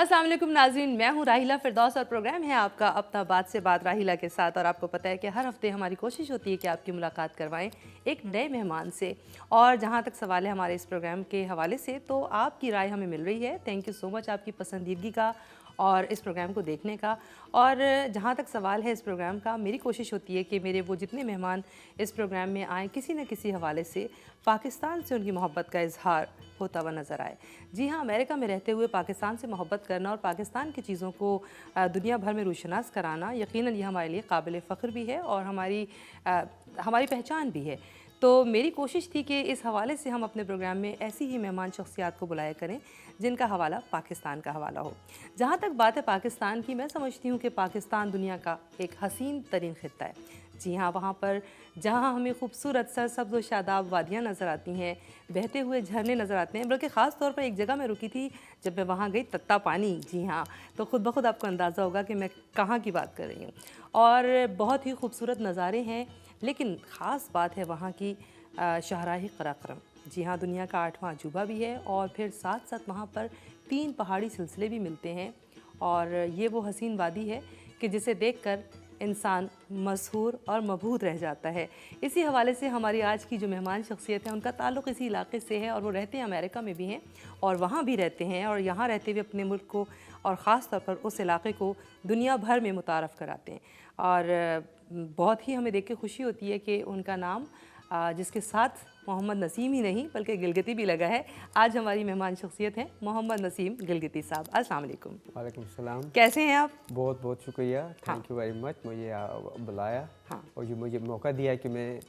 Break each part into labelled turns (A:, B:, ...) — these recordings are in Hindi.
A: अस्सलाम वालेकुम नाज़रीन, मैं हूँ राहिला फिरदौस और प्रोग्राम है आपका अपना बात से बात राहिला के साथ। और आपको पता है कि हर हफ्ते हमारी कोशिश होती है कि आपकी मुलाकात करवाएं एक नए मेहमान से। और जहाँ तक सवाल है हमारे इस प्रोग्राम के हवाले से, तो आपकी राय हमें मिल रही है। थैंक यू सो मच आपकी पसंदीदगी का और इस प्रोग्राम को देखने का। और जहाँ तक सवाल है इस प्रोग्राम का, मेरी कोशिश होती है कि मेरे वो जितने मेहमान इस प्रोग्राम में आएँ, किसी न किसी हवाले से पाकिस्तान से उनकी मोहब्बत का इजहार होता हुआ नज़र आए। जी हाँ, अमेरिका में रहते हुए पाकिस्तान से मोहब्बत करना और पाकिस्तान की चीज़ों को दुनिया भर में रोशनास कराना यकीनन ये हमारे लिए काबिल फ़ख्र भी है और हमारी पहचान भी है। तो मेरी कोशिश थी कि इस हवाले से हम अपने प्रोग्राम में ऐसी ही मेहमान शख्सियात को बुलाया करें जिनका हवाला पाकिस्तान का हवाला हो। जहाँ तक बात है पाकिस्तान की, मैं समझती हूँ कि पाकिस्तान दुनिया का एक हसीन तरीन ख़ित्ता है। जी हाँ, वहाँ पर जहाँ हमें खूबसूरत सरसब्ज़ व शादाब वादियाँ नज़र आती हैं, बहते हुए झरने नज़र आते हैं। बल्कि ख़ास तौर पर एक जगह मैं रुकी थी, जब मैं वहाँ गई, तत्ता पानी। जी हाँ, तो ख़ुद ब खुद आपको अंदाज़ा होगा कि मैं कहाँ की बात कर रही हूँ। और बहुत ही खूबसूरत नज़ारे हैं, लेकिन ख़ास बात है वहाँ की शाहराह क़राक़रम। जी हाँ, दुनिया का 8वां अजूबा भी है। और फिर साथ साथ वहाँ पर 3 पहाड़ी सिलसिले भी मिलते हैं। और ये वो हसीन वादी है कि जिसे देखकर इंसान मशहूर और मबहूत रह जाता है। इसी हवाले से हमारी आज की जो मेहमान शख्सियत है, उनका ताल्लुक़ इसी इलाके से है और वो रहते हैं अमेरिका में भी हैं और वहाँ भी रहते हैं और यहाँ रहते हुए अपने मुल्क को और ख़ास तौर पर उस इलाके को दुनिया भर में मुतारफ़ कराते हैं। और बहुत ही हमें देख के खुशी होती है कि उनका नाम जिसके साथ मोहम्मद नसीम ही नहीं बल्कि गिलगिती भी लगा है। आज हमारी मेहमान शख्सियत हैं मोहम्मद नसीम गिलगिती साहब। अस्सलाम वालेकुम।
B: वालेकुम सलाम।
A: कैसे हैं आप?
B: बहुत बहुत शुक्रिया, थैंक यू वेरी मच मुझे बुलाया।
A: हाँ।
B: और ये मुझे मौका दिया कि मैं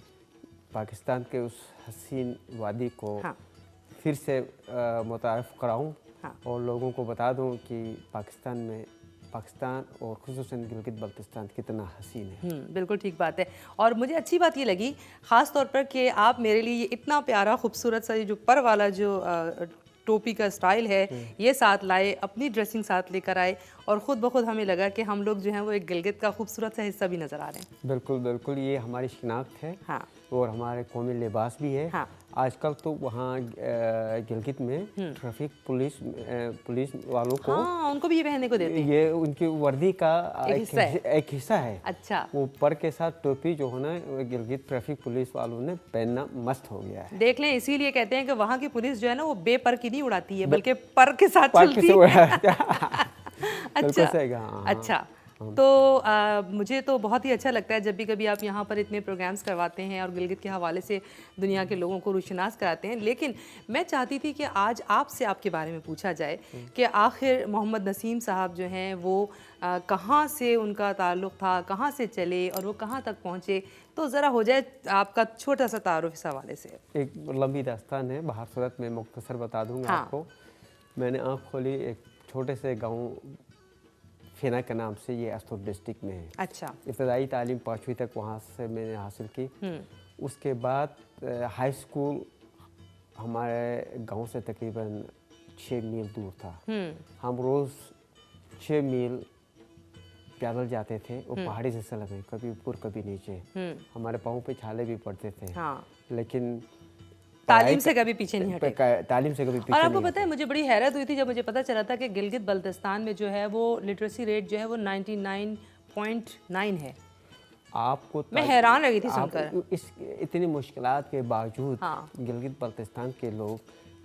B: पाकिस्तान के उस हसीन वादी को फिर से मुतारफ़ कराऊँ और लोगों को बता दूँ कि पाकिस्तान और ख़ुसूसन गिलगित बल्तिस्तान कितना हसीन है।
A: बिल्कुल ठीक बात है। और मुझे अच्छी बात ये लगी ख़ास तौर पर कि आप मेरे लिए ये इतना प्यारा खूबसूरत सा ये जो पर वाला जो टोपी का स्टाइल है ये साथ लाए, अपनी ड्रेसिंग साथ लेकर आए और ख़ुद ब खुद हमें लगा कि हम लोग जो हैं वो एक गिलगित का खूबसूरत सा हिस्सा भी नज़र आ रहे हैं।
B: बिल्कुल बिल्कुल, ये हमारी शिनाख्त है।
A: हाँ।
B: और हमारे कौमी लिबास भी है।
A: हाँ।
B: आजकल तो वहाँ गिलगित में ट्रैफिक पुलिस वालों को
A: उनको भी ये पहनने को देते हैं।
B: ये उनकी वर्दी का एक हिस्सा है।
A: अच्छा।
B: वो पर के साथ टोपी जो है ना, गिलगित ट्रैफिक पुलिस वालों ने पहनना मस्त हो गया है।
A: देख लें, इसीलिए कहते हैं कि वहाँ की पुलिस जो है ना वो बेपर की नहीं उड़ाती है बल्कि पर के साथ चलती है। अच्छा। तो मुझे तो बहुत ही अच्छा लगता है जब भी कभी आप यहाँ पर इतने प्रोग्राम्स करवाते हैं और गिलगित के हवाले से दुनिया के लोगों को रोशनास कराते हैं। लेकिन मैं चाहती थी कि आज आपसे आपके बारे में पूछा जाए कि आखिर मोहम्मद नसीम साहब जो हैं वो कहाँ से उनका ताल्लुक़ था, कहाँ से चले और वो कहाँ तक पहुँचे। तो ज़रा हो जाए आपका छोटा सा तारुफ इस हवाले से।
B: एक लंबी दास्तान है, बाहर सूरत में मुख्तसर बता दूँगा आपको। मैंने आँख खोली एक छोटे से गाँव फेना के नाम से, ये अस्तुर डिस्ट्रिक्ट में है।
A: अच्छा।
B: इब्तदाई तालीम 5वीं तक वहाँ से मैंने हासिल की। उसके बाद हाई स्कूल हमारे गांव से तकरीबन 6 मील दूर था। हम रोज़ 6 मील पैदल जाते थे और पहाड़ी सिलसिले में, कभी ऊपर कभी नीचे। हमारे पाँव पे छाले भी पड़ते थे। लेकिन
A: तालीम से कभी पीछे नहीं हटे।
B: तालीम से कभी पीछे।
A: और आपको पता है मुझे बड़ी हैरत हुई थी जब मुझे पता चला था कि गिलगित बल्तिस्तान में जो है वो लिटरेसी रेट जो है वो 99.9 है।
B: आपको
A: मैं हैरान रही थी सुनकर।
B: इस इतनी मुश्किलात के बावजूद गिलगित बल्तिस्तान के लोग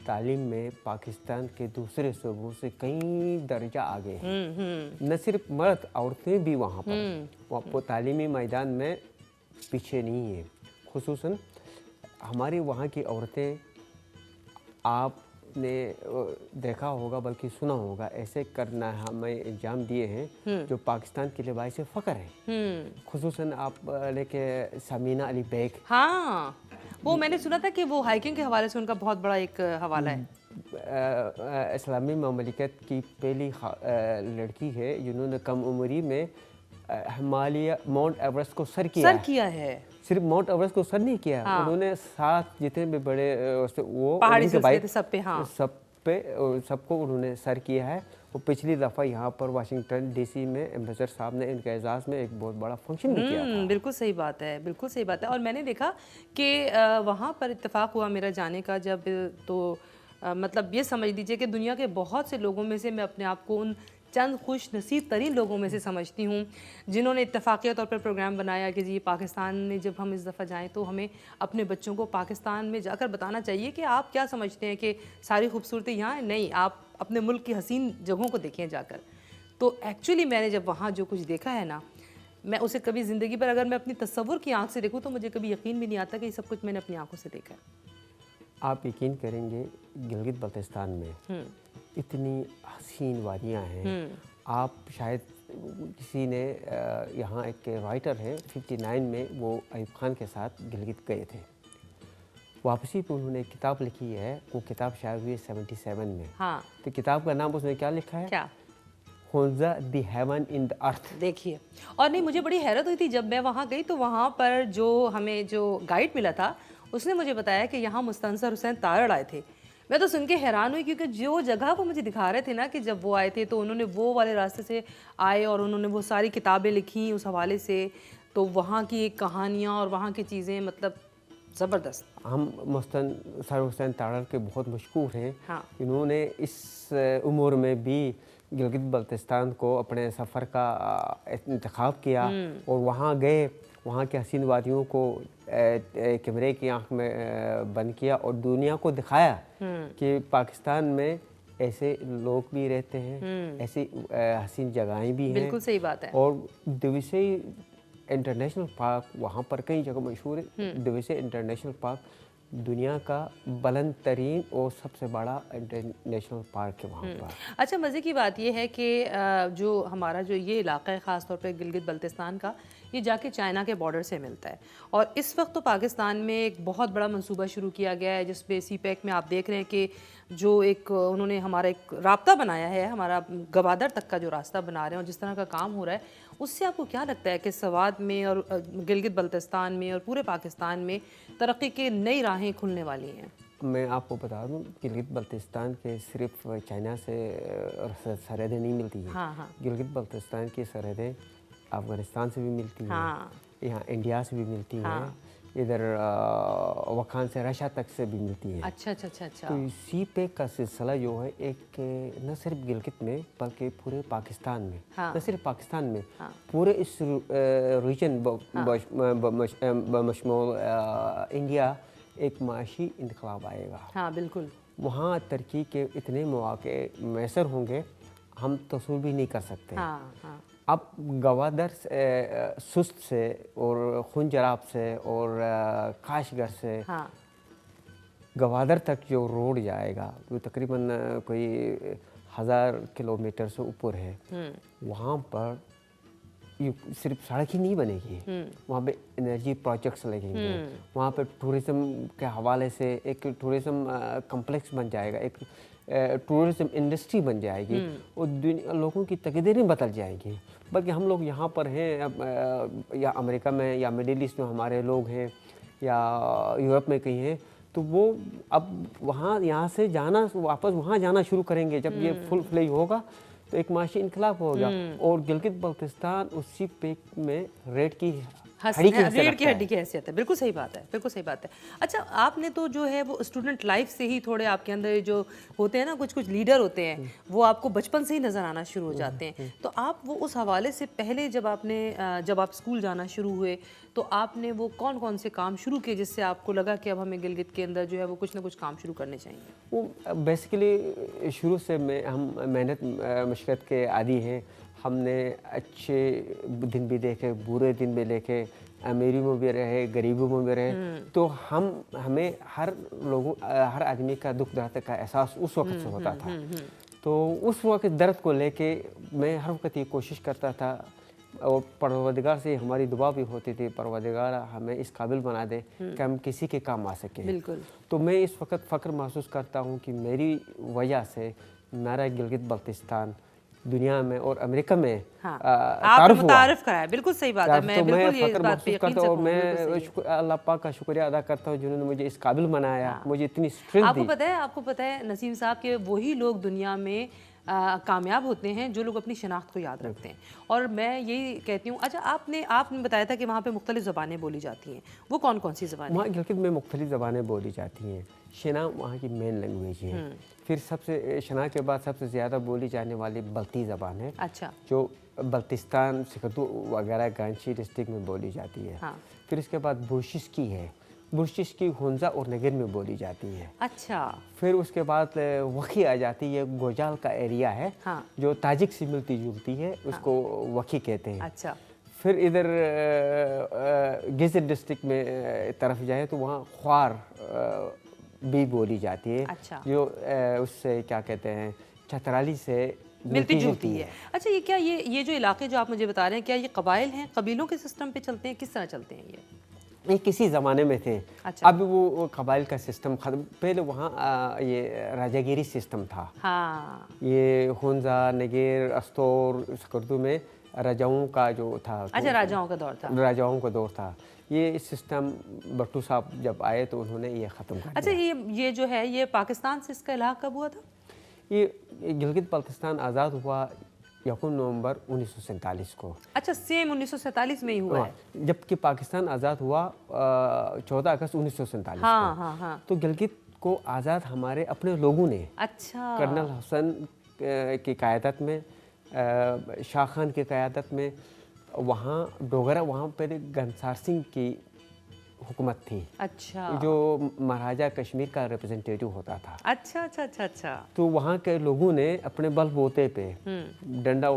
B: तालीम में पाकिस्तान के दूसरे सूबों से कई दर्जा आगे हैं। न सिर्फ मर्द, औरतें भी वहाँ पर तालीमी मैदान में पीछे नहीं है। खुसूसन हमारी वहाँ की औरतें, आपने देखा होगा बल्कि सुना होगा, ऐसे करना हमें एग्जाम दिए हैं जो पाकिस्तान के लिए बाइसे फ़ख्र है। खुसूसन आप लेके समीना अली बेग।
A: हाँ, वो मैंने सुना था कि वो हाइकिंग के हवाले से उनका बहुत बड़ा एक हवाला है।
B: इस्लामी ममलिकत की पहली लड़की है जिन्होंने कम उम्री में हिमालय माउंट एवरेस्ट को सर किया है। सिर्फ माउंट एवरेस्ट को सर नहीं किया, उन्होंने 7 जितने भी बड़े वो
A: पहाड़ी सिलसिले थे
B: सबको उन्होंने सर किया है। वो पिछली दफ़ा यहाँ पर वाशिंगटन डीसी में एम्बेसडर साहब ने इनके एजाज़ में एक बहुत बड़ा फंक्शन भी किया था।
A: बिल्कुल सही बात है, बिल्कुल सही बात है। और मैंने देखा कि वहाँ पर इत्तेफाक हुआ मेरा जाने का जब, तो मतलब ये समझ लीजिए कि दुनिया के बहुत से लोगों में से मैं अपने आप को उन चंद खुश नसीब तरीन लोगों में से समझती हूँ जिन्होंने इत्तेफाक़िया तौर पर प्रोग्राम बनाया कि जी पाकिस्तान में जब हम इस दफ़ा जाएं तो हमें अपने बच्चों को पाकिस्तान में जाकर बताना चाहिए कि आप क्या समझते हैं कि सारी खूबसूरती यहाँ है, नहीं, आप अपने मुल्क की हसीन जगहों को देखें जाकर। तो एक्चुअली मैंने जब वहाँ जो कुछ देखा है ना, मैं उसे कभी ज़िंदगी पर अगर मैं अपनी तस्वुर की आँख से देखूँ तो मुझे कभी यकीन भी नहीं आता कि ये सब कुछ मैंने अपनी आँखों से देखा है।
B: आप यकीन करेंगे गिलगित बल्तिस्तान में इतनी हसीन वादियाँ हैं। आप शायद किसी ने यहाँ एक राइटर है 59 में वो अयूब खान के साथ गिलगित गए थे, वापसी पे उन्होंने एक किताब लिखी है, वो किताब शायद हुई 77 में।
A: हाँ।
B: तो किताब का नाम उसने क्या लिखा है?
A: क्या?
B: होंजा the heaven in the earth.
A: देखिए, और नहीं, मुझे बड़ी हैरत हुई थी जब मैं वहाँ गई तो वहाँ पर जो हमें जो गाइड मिला था उसने मुझे बताया कि यहाँ मुस्तंसर हुसैन तारड़ आए थे। मैं तो सुन के हैरान हुई क्योंकि जो जगह वो मुझे दिखा रहे थे ना कि जब वो आए थे तो उन्होंने वो वाले रास्ते से आए और उन्होंने वो सारी किताबें लिखी उस हवाले से, तो वहाँ की कहानियाँ और वहाँ की चीज़ें मतलब ज़बरदस्त।
B: हम मुस्तंसर हुसैन तारड़ के बहुत मशहूर हैं।
A: हाँ।
B: इन्होंने इस उम्र में भी गिलगित बल्तिस्तान को अपने सफ़र का इंतखाब किया और वहाँ गए, वहाँ के हसीन वादियों को कैमरे की आंख में बंद किया और दुनिया को दिखाया कि पाकिस्तान में ऐसे लोग भी रहते हैं, ऐसी हसीन जगहें भी हैं।
A: बिल्कुल सही बात है।
B: और दिविसे इंटरनेशनल पार्क वहाँ पर कई जगह मशहूर है। दिविसे इंटरनेशनल पार्क दुनिया का बुलंद तरीन और सबसे बड़ा इंटरनेशनल पार्क है वहाँ पर।
A: अच्छा, मज़े की बात यह है कि जो हमारा जो ये इलाका है ख़ास तौर पे गिलगित बल्तिस्तान का, ये जाके चाइना के बॉर्डर से मिलता है और इस वक्त तो पाकिस्तान में एक बहुत बड़ा मंसूबा शुरू किया गया है जिसपे CPEC में आप देख रहे हैं कि जो एक उन्होंने हमारा एक राब्ता बनाया है, हमारा गवादर तक का जो रास्ता बना रहे हैं और जिस तरह का काम हो रहा है, उससे आपको क्या लगता है कि सवाद में और गिलगित बल्तिस्तान में और पूरे पाकिस्तान में तरक्की की नई राहें खुलने वाली हैं?
B: मैं आपको बता दूं, गिलगित बल्तिस्तान के सिर्फ चाइना से सरहदें नहीं मिलती हैं।
A: हाँ हाँ।
B: गिलगित बल्तिस्तान की सरहदें अफ़गानिस्तान से भी मिलती हैं।
A: हाँ।
B: यहाँ इंडिया से भी मिलती
A: हाँ।
B: हैं, इधर वखान से रशिया तक से भी मिलती हैं।
A: अच्छा अच्छा अच्छा अच्छा।
B: तो CPEC का सिलसिला जो है एक न सिर्फ गिलगित में बल्कि पूरे पाकिस्तान में,
A: हाँ।
B: न सिर्फ पाकिस्तान में,
A: हाँ।
B: पूरे इस रीजन बशमूल इंडिया एक माशी इनकलाब आएगा।
A: हाँ बिल्कुल।
B: वहाँ तरक्की के इतने मौके मैसर होंगे हम तस्वीर भी नहीं कर सकते।
A: हाँ हाँ।
B: अब गवादर सुस्त से और खून जराब से और काशगर से
A: हाँ।
B: गवादर तक जो रोड जाएगा वो तकरीबन कोई 1000 किलोमीटर से ऊपर है। वहाँ पर ये सिर्फ सड़क ही नहीं बनेगी, वहाँ पे एनर्जी प्रोजेक्ट्स लगेंगे, वहाँ पे टूरिज़्म के हवाले से एक टूरिज़्म कम्प्लेक्स बन जाएगा, एक टूरिज़्म इंडस्ट्री बन जाएगी और दुनिया लोगों की तकदीरें बदल जाएंगी। बल्कि हम लोग यहाँ पर हैं या अमेरिका में या मिडिल ईस्ट में हमारे लोग हैं या यूरोप में कहीं हैं, तो वो अब वहाँ यहाँ से जाना वापस वहाँ जाना शुरू करेंगे जब ये फुल फ्लेज होगा तो एक माशी इनकलाब होगा। और गिलगित बल्तिस्तान उसी पेक में रेड की हड्डी
A: की हैसियत है। बिल्कुल सही बात है, बिल्कुल सही बात है। अच्छा, आपने तो जो है वो स्टूडेंट लाइफ से ही थोड़े आपके अंदर जो होते हैं ना, कुछ कुछ लीडर होते हैं वो आपको बचपन से ही नज़र आना शुरू हो जाते हैं, तो आप वो उस हवाले से पहले जब आप स्कूल जाना शुरू हुए तो आपने वो कौन कौन से काम शुरू किए जिससे आपको लगा कि अब हमें गिलगित के अंदर जो है वो कुछ ना कुछ काम शुरू करने चाहिए?
B: वो बेसिकली शुरू से हम मेहनत मशक्क़त के आदी हैं। हमने अच्छे दिन भी देखे, बुरे दिन भी देखे, अमीरी में भी रहे, गरीबों में भी रहे। तो हमें हर आदमी का दुख दर्द का एहसास उस वक्त से होता था। तो उस वक्त दर्द को लेके मैं हर वक्त ये कोशिश करता था और परवरदिगार से हमारी दुआ भी होती थी, परवरदिगार हमें इस काबिल बना दे कि हम किसी के काम आ सकें।
A: बिल्कुल।
B: तो मैं इस वक्त फ़ख्र महसूस करता हूँ कि मेरी वजह से मेरा गिलगित बल्तिस्तान दुनिया में और अमेरिका में
A: तारुफ कराया। बिल्कुल सही बात है। मैं बिल्कुल ये बात पे यकीन
B: करता हूँ। मैं अल्लाह पाक का शुक्रिया अदा करता हूँ जिन्होंने मुझे इस काबिल बनाया, मुझे इतनी स्ट्रेंथ दी।
A: आपको पता है नसीम साहब के वही लोग दुनिया में कामयाब होते हैं जो लोग अपनी शनाख्त को याद रखते हैं। और मैं यही कहती हूँ, अच्छा आपने बताया था कि वहाँ पे मुख्तलिफ ज़बानें बोली जाती हैं, वो कौन कौन सी ज़बानें?
B: वहाँ गिलगित में मुख्तलिफ ज़बानें बोली जाती हैं। शना वहाँ की मेन लैंग्वेज है। फिर सबसे शना के बाद सबसे ज़्यादा बोली जाने वाली बल्ती ज़बान है।
A: अच्छा।
B: जो बल्तिस्तान, सिकतू वगैरह गांची डिस्ट्रिक्ट में बोली जाती है।
A: हाँ।
B: फिर इसके बाद बुर्शिश है। बुर्शिश की हुंजा और नगर में बोली जाती है।
A: अच्छा।
B: फिर उसके बाद वखी आ जाती है, गोजाल का एरिया है।
A: हाँ।
B: जो ताजिक से मिलती जुलती है, उसको वखी कहते हैं।
A: अच्छा।
B: फिर इधर गिज़र डिस्ट्रिक्ट में तरफ जाए तो वहाँ ख्वार भी बोली जाती है।
A: अच्छा।
B: जो उससे क्या कहते हैं, चतराली से
A: मिलती जुलती है। अच्छा, ये क्या ये जो इलाके जो आप मुझे बता रहे हैं, क्या ये कबाइल हैं, कबीलों के सिस्टम पे चलते हैं, किस तरह चलते हैं
B: ये किसी ज़माने में थे।
A: अच्छा।
B: अब वो कबाइल का सिस्टम ख़त्म। पहले वहाँ ये राजागिरी सिस्टम था।
A: हाँ।
B: ये हुंजा, नगेर, अस्तोर, सकर्दू में राजाओं का जो था।
A: अच्छा, राजाओं का दौर था।
B: राजाओं का दौर था। ये सिस्टम भट्टू साहब जब आए तो उन्होंने ये ख़त्म कर दिया।
A: अच्छा, ये जो है ये पाकिस्तान से इसका इलाक़ कब हुआ था?
B: ये गिलगित बल्तिस्तान आज़ाद हुआ 1 नवंबर 1947 को।
A: अच्छा, सेम 1947 में ही हुआ है।
B: जबकि पाकिस्तान आज़ाद हुआ 14 अगस्त 1947
A: हाँ,
B: को।
A: हाँ, हाँ।
B: तो गिलगित को आज़ाद हमारे अपने लोगों ने,
A: अच्छा,
B: कर्नल हसन की क़यादत में, शाह खान की क़यादत में, वहाँ डोगरा, वहाँ पर गनसार सिंह की हुकूमत थी।
A: अच्छा।
B: जो महाराजा कश्मीर का रिप्रेजेंटेटिव होता था।
A: अच्छा अच्छा अच्छा अच्छा।
B: तो वहाँ के लोगों ने अपने बलबूते पे डंडा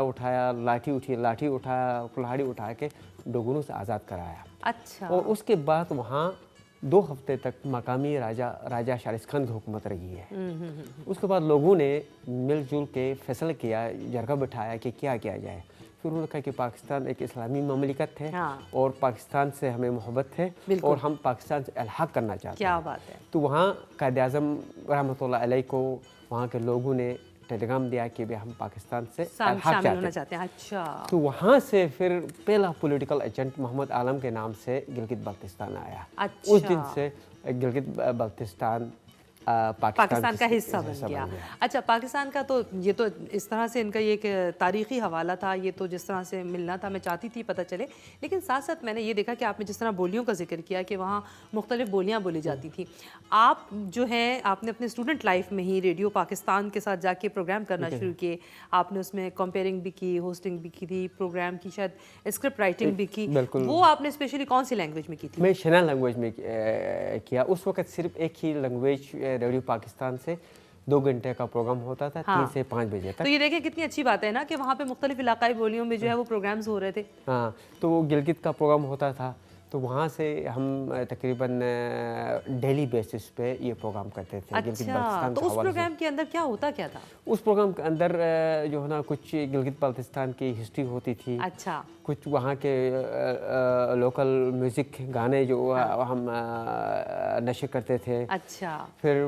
B: उठाया, लाठी उठाया, कुल्हाड़ी उठा के डोगरों से आज़ाद कराया।
A: अच्छा।
B: और उसके बाद वहाँ 2 हफ्ते तक मकामी राजा शारिस खान की हुकूमत रही है। उसके बाद लोगों ने मिलजुल के फैसला किया, जरगा बिठाया कि क्या किया जाए। फिर उन्होंने कहा कि पाकिस्तान एक इस्लामी ममलिकत है।
A: हाँ।
B: और पाकिस्तान से हमें मोहब्बत है और हम पाकिस्तान से अलहक करना चाहते हैं।
A: क्या बात है।
B: तो वहाँ कायद-ए-आज़म रहमतुल्लाह अलैह को वहाँ के लोगों ने टेलीग्राम दिया कि भाई हम पाकिस्तान से
A: शामिल होना चाहते हैं। अच्छा।
B: तो वहाँ से फिर पहला पॉलिटिकल एजेंट मोहम्मद आलम के नाम से गिलगित बल्तिस्तान आया।
A: अच्छा।
B: उस दिन से गिलगित बल्तिस्तान
A: पाकिस्तान का हिस्सा बन गया। अच्छा, पाकिस्तान का तो ये तो इस तरह से इनका ये एक तारीख़ी हवाला था, ये तो जिस तरह से मिलना था मैं चाहती थी पता चले। लेकिन साथ साथ मैंने ये देखा कि आपने जिस तरह बोलियों का जिक्र किया कि वहाँ मुख्तलिफ़ बोलियाँ बोली जाती थी। आप जो है आपने अपने स्टूडेंट लाइफ में ही रेडियो पाकिस्तान के साथ जाके प्रोग्राम करना शुरू किए। आपने उसमें कंपेयरिंग भी की, होस्टिंग भी की थी, प्रोग्राम की, शायद स्क्रिप्ट राइटिंग भी की। वो आपने स्पेशली कौन सी लैंग्वेज में की थी?
B: मैं शना लैंग्वेज में किया। उस वक्त सिर्फ एक ही लैंग्वेज रेडियो पाकिस्तान से 2 घंटे का प्रोग्राम होता था। हाँ। 3 से 5 बजे तक।
A: तो ये देखिए कितनी अच्छी बात है ना कि वहाँ पे मुख्तलिफ इलाकाई बोलियों में जो है वो प्रोग्राम्स हो रहे थे।
B: हाँ, तो वो गिलगित का प्रोग्राम होता था। तो वहाँ से हम तकरीबन डेली बेसिस पे ये प्रोग्राम करते थे।
A: अच्छा, तो उस प्रोग्राम के अंदर क्या होता क्या था? उस
B: प्रोग्राम के अंदर जो है ना कुछ गिलगित बल्तिस्तान की हिस्ट्री होती थी।
A: अच्छा।
B: कुछ वहाँ के लोकल म्यूज़िक गाने जो हम नशर करते थे।
A: अच्छा।
B: फिर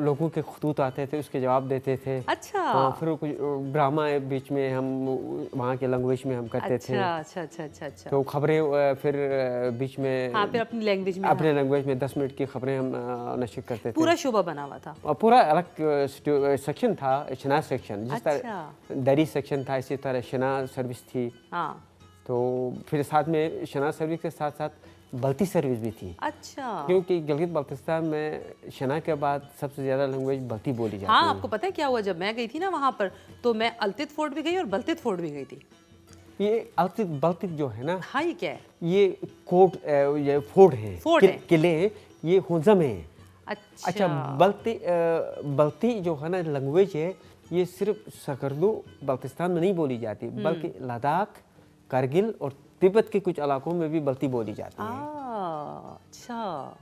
B: लोगों के खतूत आते थे, उसके जवाब देते थे।
A: अच्छा।
B: फिर कुछ ड्रामा बीच में हम वहाँ के लैंग्वेज में हम करते थे।
A: अच्छा अच्छा अच्छा अच्छा।
B: तो खबरें फिर बीच में,
A: हाँ, फिर अपनी लैंग्वेज में,
B: अपने लैंग्वेज में 10 मिनट की खबरें हम नशर करते थे।
A: पूरा शोबा बना हुआ था
B: और पूरा अलग सेक्शन था, शना सेक्शन। जिस तरह दरी सेक्शन था इसी तरह शना सर्विस थी।
A: हाँ।
B: तो फिर साथ में शना सर्विस के साथ साथ बल्ती सर्विस भी थी।
A: अच्छा।
B: क्योंकि गिलगित बल्तिस्तान में शना के बाद सबसे ज़्यादा लैंग्वेज बल्ती बोली जाती है।
A: हाँ, आपको पता है क्या हुआ, जब मैं गई थी ना वहाँ पर, तो मैं अल्तित फोर्ट भी गई और बल्तित फोर्ट भी गई थी।
B: ये अल्तित बल्तित जो है ना,
A: हाँ, ये क्या है?
B: ये कोट, ये फोर्ट है, किले हैं, ये हुंजा में है। अच्छा, बल्ती जो है ना लैंग्वेज है, ये सिर्फ सकर्दू बल्तिस्तान में नहीं बोली जाती, बल्कि लद्दाख, कारगिल और तिब्बत के कुछ इलाकों में भी बल्ती बोली जाती है।
A: अच्छा।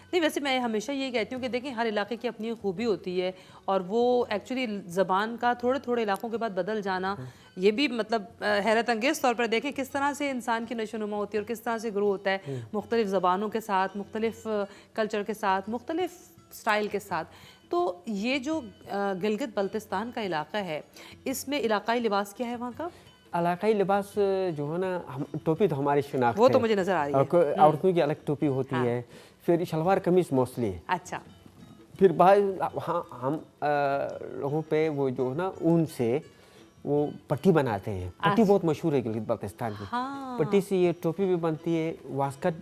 A: नहीं, वैसे मैं हमेशा ये कहती हूँ कि देखें हर इलाके की अपनी खूबी होती है और वो एक्चुअली ज़बान का थोड़े थोड़े इलाकों के बाद बदल जाना, ये भी मतलब हैरत अंगेज़ तौर पर देखें किस तरह से इंसान की नशोनुमा होती है और किस तरह से ग्रो होता है मुख्तलिफ़ ज़बानों के साथ, मुख्तलिफ़ कल्चर के साथ, मुख्तलिफ़ स्टाइल के साथ। तो ये जो गिलगित बल्तिस्तान का इलाका है, इसमें इलाकाई लिबास क्या है वहाँ का?
B: इलाकाई लिबास जो है ना, टोपी तो हमारी शिनाख्त
A: वो तो मुझे नज़र आ रही है।
B: औरतों की अलग टोपी होती है। फिर शलवार कमीज मोस्टली।
A: अच्छा।
B: फिर भाई हाँ हम लोगों पे वो जो है ना ऊन से वो पट्टी बनाते हैं। पट्टी बहुत मशहूर है गिलगित बाल्टिस्तान की।
A: हाँ।
B: पट्टी से ये टोपी भी बनती है,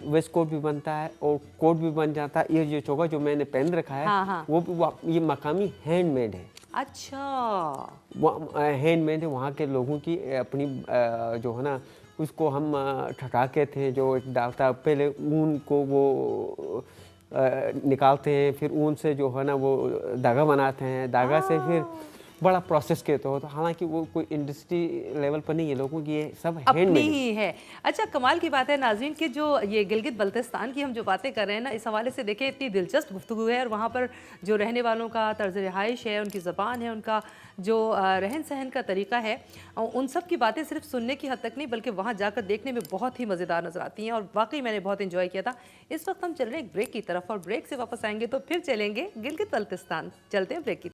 B: वेस्ट कोट भी बनता है और कोट भी बन जाता है। ये जो चोगा जो मैंने पहन रखा है
A: हाँ।
B: वो ये मकामी हैंडमेड है।
A: अच्छा।
B: वो हैंडमेड है वहाँ के लोगों की अपनी जो है ना उसको हम ठठाके थे जो एक डालता पहले ऊन को वो निकालते हैं, फिर ऊन से जो है ना वो धागा बनाते हैं, धागा से फिर बड़ा प्रोसेस के तो हालांकि वो कोई इंडस्ट्री लेवल पर नहीं है, लोगों की ये सब
A: अपनी ही है। अच्छा, कमाल की बात है नाज़रीन कि जो ये गिलगित बल्तिस्तान की हम जो बातें कर रहे हैं ना, इस हवाले से देखें इतनी दिलचस्प गुफ्तगू है और वहाँ पर जो रहने वालों का तर्ज रिहाइश है, उनकी ज़बान है, उनका जो रहन सहन का तरीका है, उन सब की बातें सिर्फ सुनने की हद तक नहीं बल्कि वहाँ जाकर देखने में बहुत ही मज़ेदार नज़र आती हैं और वाकई मैंने बहुत इंजॉय किया था। इस वक्त हम चल रहे हैं एक ब्रेक की तरफ और ब्रेक से वापस आएंगे तो फिर चलेंगे गिलगित बल्तिस्तान। चलते हैं ब्रेक की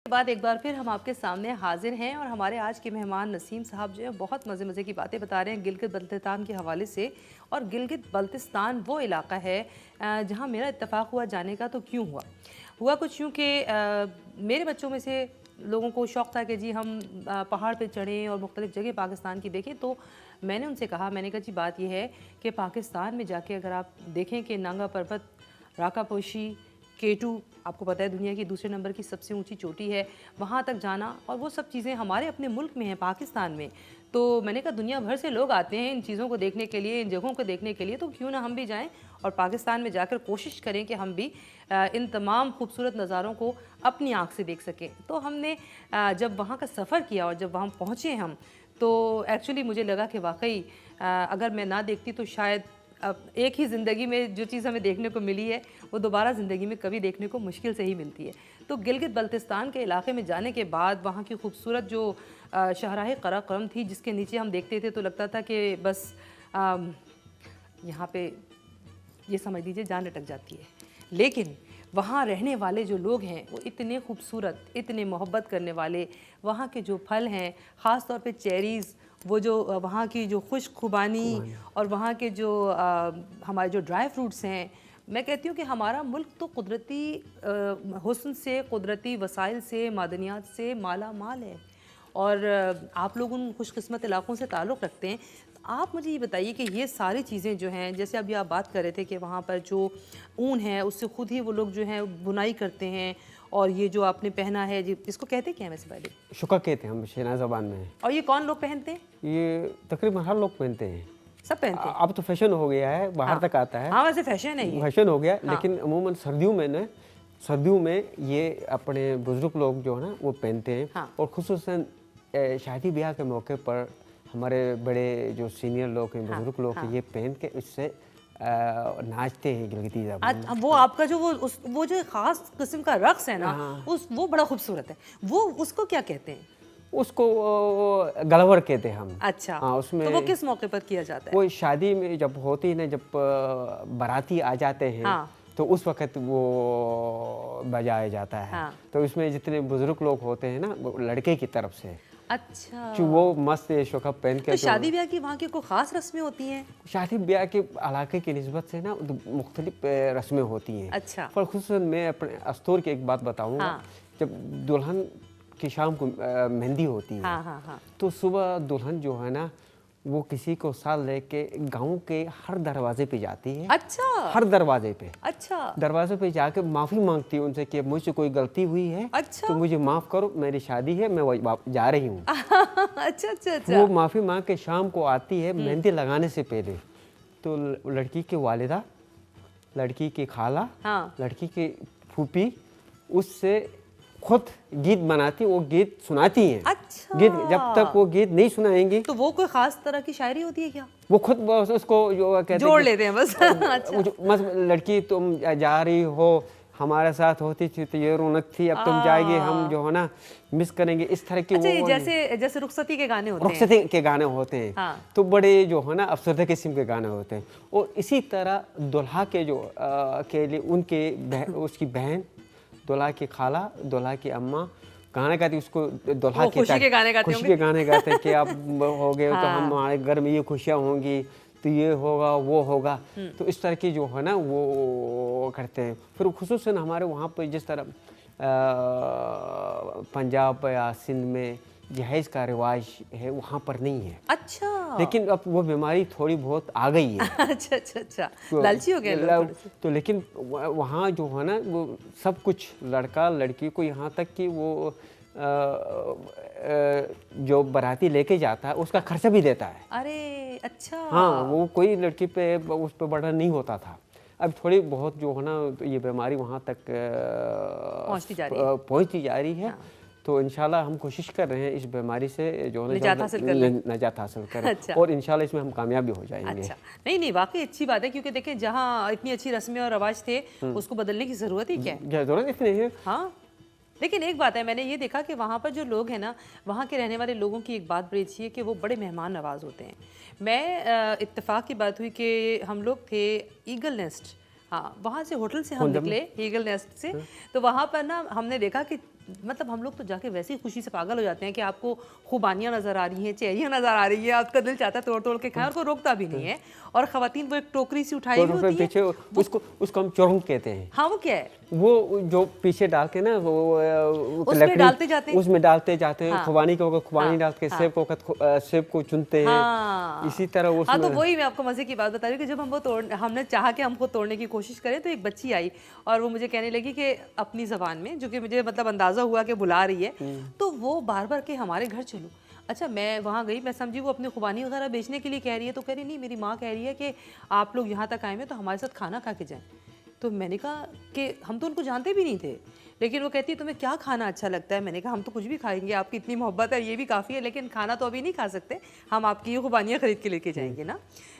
A: बाद एक बार फिर हम आपके सामने हाजिर हैं और हमारे आज के मेहमान नसीम साहब जो है बहुत मज़े की बातें बता रहे हैं गिलगित बल्तिस्तान के हवाले से। और गिलगित बल्तिस्तान वो इलाका है जहां मेरा इत्तेफाक हुआ जाने का। तो क्यों हुआ कुछ यूँ कि मेरे बच्चों में से लोगों को शौक़ था कि जी हम पहाड़ पे चढ़ें और मुख्तलिफ़ जगह पाकिस्तान की देखें। तो मैंने उनसे कहा, मैंने कहा जी बात यह है कि पाकिस्तान में जाके अगर आप देखें कि नांगा पर्वत, राकापोशी, K2 आपको पता है दुनिया की दूसरे नंबर की सबसे ऊंची चोटी है, वहाँ तक जाना और वो सब चीज़ें हमारे अपने मुल्क में हैं, पाकिस्तान में। तो मैंने कहा दुनिया भर से लोग आते हैं इन चीज़ों को देखने के लिए, इन जगहों को देखने के लिए, तो क्यों ना हम भी जाएं और पाकिस्तान में जाकर कोशिश करें कि हम भी इन तमाम खूबसूरत नज़ारों को अपनी आँख से देख सकें। तो हमने जब वहाँ का सफ़र किया और जब वहाँ पहुँचे हम, तो एक्चुअली मुझे लगा कि वाकई अगर मैं ना देखती तो शायद अब एक ही ज़िंदगी में जो चीज़ हमें देखने को मिली है वो दोबारा ज़िंदगी में कभी देखने को मुश्किल से ही मिलती है। तो गिलगित बल्तिस्तान के इलाके में जाने के बाद वहाँ की खूबसूरत जो शाहराह कराकोरम थी जिसके नीचे हम देखते थे तो लगता था कि बस यहाँ पे ये समझ लीजिए जान अटक जाती है। लेकिन वहाँ रहने वाले जो लोग हैं वो इतने खूबसूरत, इतने मोहब्बत करने वाले, वहाँ के जो फल हैं ख़ास तौर पे चेरीज़, वो जो वहाँ की जो खुशखुबानी और वहाँ के जो हमारे जो ड्राई फ्रूट्स हैं, मैं कहती हूँ कि हमारा मुल्क तो कुदरती हुस्न से, कुदरती वसाइल से, मादनियात से माला माल है और आप लोग उन खुशकिस्मत इलाक़ों से ताल्लुक़ रखते हैं। आप मुझे ये बताइए कि ये सारी चीज़ें जो हैं, जैसे अभी आप बात कर रहे थे कि वहाँ पर जो ऊन है उससे ख़ुद ही वो लोग जो हैं बुनाई करते हैं और ये जो आपने पहना है जी इसको कहते क्या है वैसे पहले?
B: शुका कहते हैं हम शेना ज़बान में।
A: और ये कौन लोग पहनते हैं?
B: ये तकरीबन हर लोग पहनते हैं।
A: सब पहनते हैं?
B: अब तो फैशन हो गया है, बाहर तक आता है।
A: हाँ वैसे फैशन है ये।
B: फैशन हो गया लेकिन अमूमन सर्दियों में ये अपने बुजुर्ग लोग जो है ना वो पहनते हैं। और खुसूसन शादी ब्याह के मौके पर हमारे बड़े जो सीनियर लोग हैं, बुजुर्ग लोग हैं, ये पहन के इससे नाचते हैं गिलगिती ज़बान में।
A: वो आपका जो वो जो ख़ास किस्म का रक्स है ना, वो बड़ा खूबसूरत है। वो उसको क्या कहते हैं?
B: उसको गलवर कहते हैं हम।
A: अच्छा।
B: हाँ, उसमें
A: तो वो किस मौके पर किया जाता है?
B: वो शादी में जब होती है ना, जब बाराती आ जाते हैं तो उस वक़्त वो बजाया जाता है। तो इसमें जितने बुजुर्ग लोग होते हैं ना वो लड़के की तरफ से।
A: अच्छा।
B: जो वो मस्त शोका पहन के।
A: तो शादी ब्याह की वहाँ की कोई ख़ास रस्में होती हैं? शादी
B: ब्याह के इलाके की निस्बत से ना मुख्तलिफ रस्में होती हैं।
A: अच्छा।
B: पर खुसूसन मैं अपने अस्तूर की एक बात बताऊँगा। जब दुल्हन की शाम को मेहंदी होती है तो सुबह दुल्हन जो है ना वो किसी को साथ लेके गांव के हर दरवाजे पे जाती है।
A: अच्छा।
B: हर दरवाजे पे।
A: अच्छा।
B: दरवाजे पे जाके माफ़ी मांगती है उनसे कि मुझसे कोई गलती हुई है।
A: अच्छा।
B: तो मुझे माफ़ करो, मेरी शादी है, मैं जा रही हूँ।
A: अच्छा अच्छा अच्छा।
B: वो माफ़ी मांग के शाम को आती है मेहंदी लगाने से पहले। तो लड़की के वालिदा, लड़की की खाला, लड़की की फूफी उससे खुद गीत बनाती, वो गीत सुनाती हैं।
A: अच्छा।
B: गीत जब तक वो गीत नहीं सुनाएंगी।
A: तो वो कोई खास तरह की शायरी होती है क्या?
B: वो खुद उसको जो कहते हैं
A: जोड़ लेते हैं बस। अच्छा।
B: लड़की तुम जा रही हो, हमारे साथ होती थी तो ये रौनक थी, अब तुम जाएगी हम जो है ना मिस करेंगे, इस तरह के।
A: अच्छा, वो जैसे रुखसती के गाने होते हैं।
B: रुखसती के गाने होते हैं। तो बड़े जो है ना अफसरदा किस्म के गाने होते हैं। और इसी तरह दुल्हा के जो के लिए उसकी बहन, दुल्हा की खाला, दुल्हा की अम्मा गाने गाती, उसको दुल्हा
A: वो खुशी के गाने गाते
B: खुशी के गाने गाते हैं कि आप हो गए तो
A: हाँ।
B: हमारे घर में ये खुशियाँ होंगी, तो ये होगा वो होगा, तो इस तरह की जो है ना वो करते हैं। फिर खुसूसन हमारे वहाँ पर जिस तरह पंजाब या सिंध में जहेज़ का रिवाज है, वहाँ पर नहीं है।
A: अच्छा।
B: लेकिन अब वो बीमारी थोड़ी बहुत आ गई है।
A: अच्छा अच्छा अच्छा, लालची हो गए लोग थोड़े से।
B: तो लेकिन वहाँ जो है ना वो सब कुछ, लड़का लड़की को, यहाँ तक कि वो जो बाराती लेके जाता है उसका खर्चा भी देता है।
A: अरे अच्छा।
B: हाँ, वो कोई लड़की पे उस पर बर्डन नहीं होता था। अब थोड़ी बहुत जो है ना तो ये बीमारी वहाँ तक पहुँचती जा रही है। हाँ। तो इंशाल्लाह हम कोशिश कर रहे हैं इस बीमारी से जो है
A: निजात
B: हासिल करें।
A: अच्छा।
B: और इंशाल्लाह इसमें हम कामयाब भी हो जाएंगे।
A: अच्छा, नहीं वाकई अच्छी बात है, क्योंकि देखिए जहाँ इतनी अच्छी रस्में और रवाज थे उसको बदलने की ज़रूरत ही क्या है?
B: ज़रूरत इसलिए है।
A: हाँ, लेकिन एक बात है, मैंने ये देखा कि वहाँ पर जो लोग हैं ना, वहाँ के रहने वाले लोगों की एक बात बड़ी अच्छी है कि वो बड़े मेहमान नवाज होते हैं। मैं इत्तेफाक की बात हुई कि हम लोग थे ईगल नेस्ट, हाँ, वहाँ से होटल से हम निकले ईगल नेस्ट से, तो वहाँ पर ना हमने देखा कि मतलब हम लोग तो जाके वैसे ही खुशी से पागल हो जाते हैं कि आपको खुबानियाँ नज़र आ रही हैं, चेरियाँ नज़र आ रही है, आपका दिल चाहता है तोड़ तोड़ के खाएं, और कोई रोकता भी नहीं है। और ख़वातीन वो एक टोकरी सी उठाई हुई होती है
B: पीछे, उसको हम चौरंग कहते हैं।
A: हाँ, वो क्या है? वो
B: जो पीछे डाल के ना वो
A: उसमें डालते जाते हैं,
B: उसमें डालते जाते हैं।
A: हाँ।
B: खुबानी को खुबानी डाल के सेब को चुनते हैं।
A: हाँ।
B: इसी तरह
A: हाँ, तो वही मैं आपको मजे की बात बता रही हूँ कि जब हमने चाहा कि हमको तोड़ने की कोशिश करें, तो एक बच्ची आई और वो मुझे कहने लगी कि अपनी ज़बान में, जो कि मुझे मतलब अंदाज़ा हुआ कि बुला रही है, तो वो बार बार के हमारे घर चलो। अच्छा, मैं वहाँ गई, मैं समझी वो अपनी खुबानी वगैरह बेचने के लिए कह रही है, तो कह रही नहीं, मेरी माँ कह रही है कि आप लोग यहाँ तक आए हैं तो हमारे साथ खाना खा के जाएं। तो मैंने कहा कि हम तो उनको जानते भी नहीं थे, लेकिन वो कहती है तुम्हें क्या खाना अच्छा लगता है? मैंने कहा हम तो कुछ भी खाएंगे, आपकी इतनी मोहब्बत है ये भी काफ़ी है, लेकिन खाना तो अभी नहीं खा सकते, हम आपकी ये खुबानियाँ ख़रीद के लेके जाएंगे ना।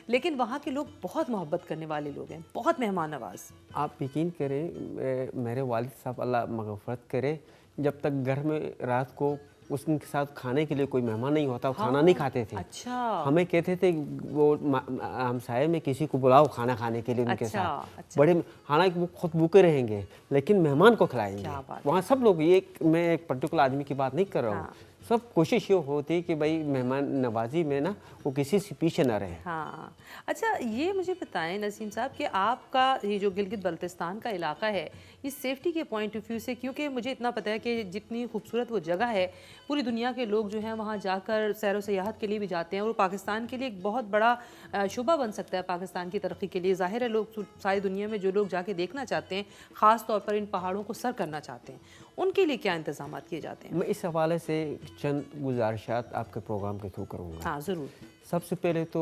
A: लेकिन वहाँ के लोग बहुत मोहब्बत करने वाले लोग हैं, बहुत मेहमान नवाज।
B: आप यकीन करें, मेरे वालिद साहब अल्लाह मग़फ़िरत करे, जब तक घर में रात को उसके साथ खाने के लिए कोई मेहमान नहीं होता, वो खाना नहीं खाते थे।
A: अच्छा।
B: हमें कहते थे वो हमसाये में किसी को बुलाओ खाना खाने के लिए उनके साथ। अच्छा। बड़े, हालांकि वो खुद भूखे रहेंगे लेकिन मेहमान को खिलाएंगे। वहाँ सब लोग, मैं एक पर्टिकुलर आदमी की बात नहीं कर रहा हूँ। सब कोशिश ये होती कि भाई मेहमान नवाजी में ना वो किसी से पीछे ना रहे।
A: हाँ, अच्छा ये मुझे बताएं नसीम साहब कि आपका ये जो गिलगित बल्तिस्तान का इलाका है, ये सेफ्टी के पॉइंट ऑफ व्यू से, क्योंकि मुझे इतना पता है कि जितनी खूबसूरत वो जगह है, पूरी दुनिया के लोग जो हैं वहाँ जाकर सैर व सयाहत के लिए भी जाते हैं, और पाकिस्तान के लिए एक बहुत बड़ा शुबा बन सकता है पाकिस्तान की तरक्की के लिए। ज़ाहिर है लोग सारी दुनिया में जो लोग जाके देखना चाहते हैं, ख़ास तौर पर इन पहाड़ों को सर करना चाहते हैं, उनके लिए क्या इंतजाम किए जाते हैं?
B: मैं इस हवाले से चंद गुजारिशात आपके प्रोग्राम के थ्रू करूँगा।
A: हाँ, ज़रूर।
B: सबसे पहले तो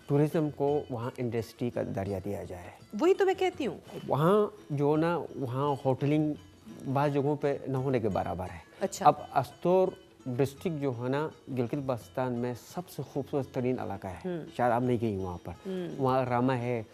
B: टूरिज़्म को वहाँ इंडस्ट्री का दर्जा दिया जाए।
A: वही तो मैं कहती हूँ,
B: वहाँ जो ना, वहाँ होटलिंग बाज़ जगहों पे न होने के बराबर है।
A: अच्छा।
B: अब अस्तोर डिस्ट्रिक्ट जो है ना गिलगित बल्तिस्तान में सबसे खूबसूरत तरीन इलाका है, शायद आप नहीं गई वहाँ पर। वहाँ रामा है,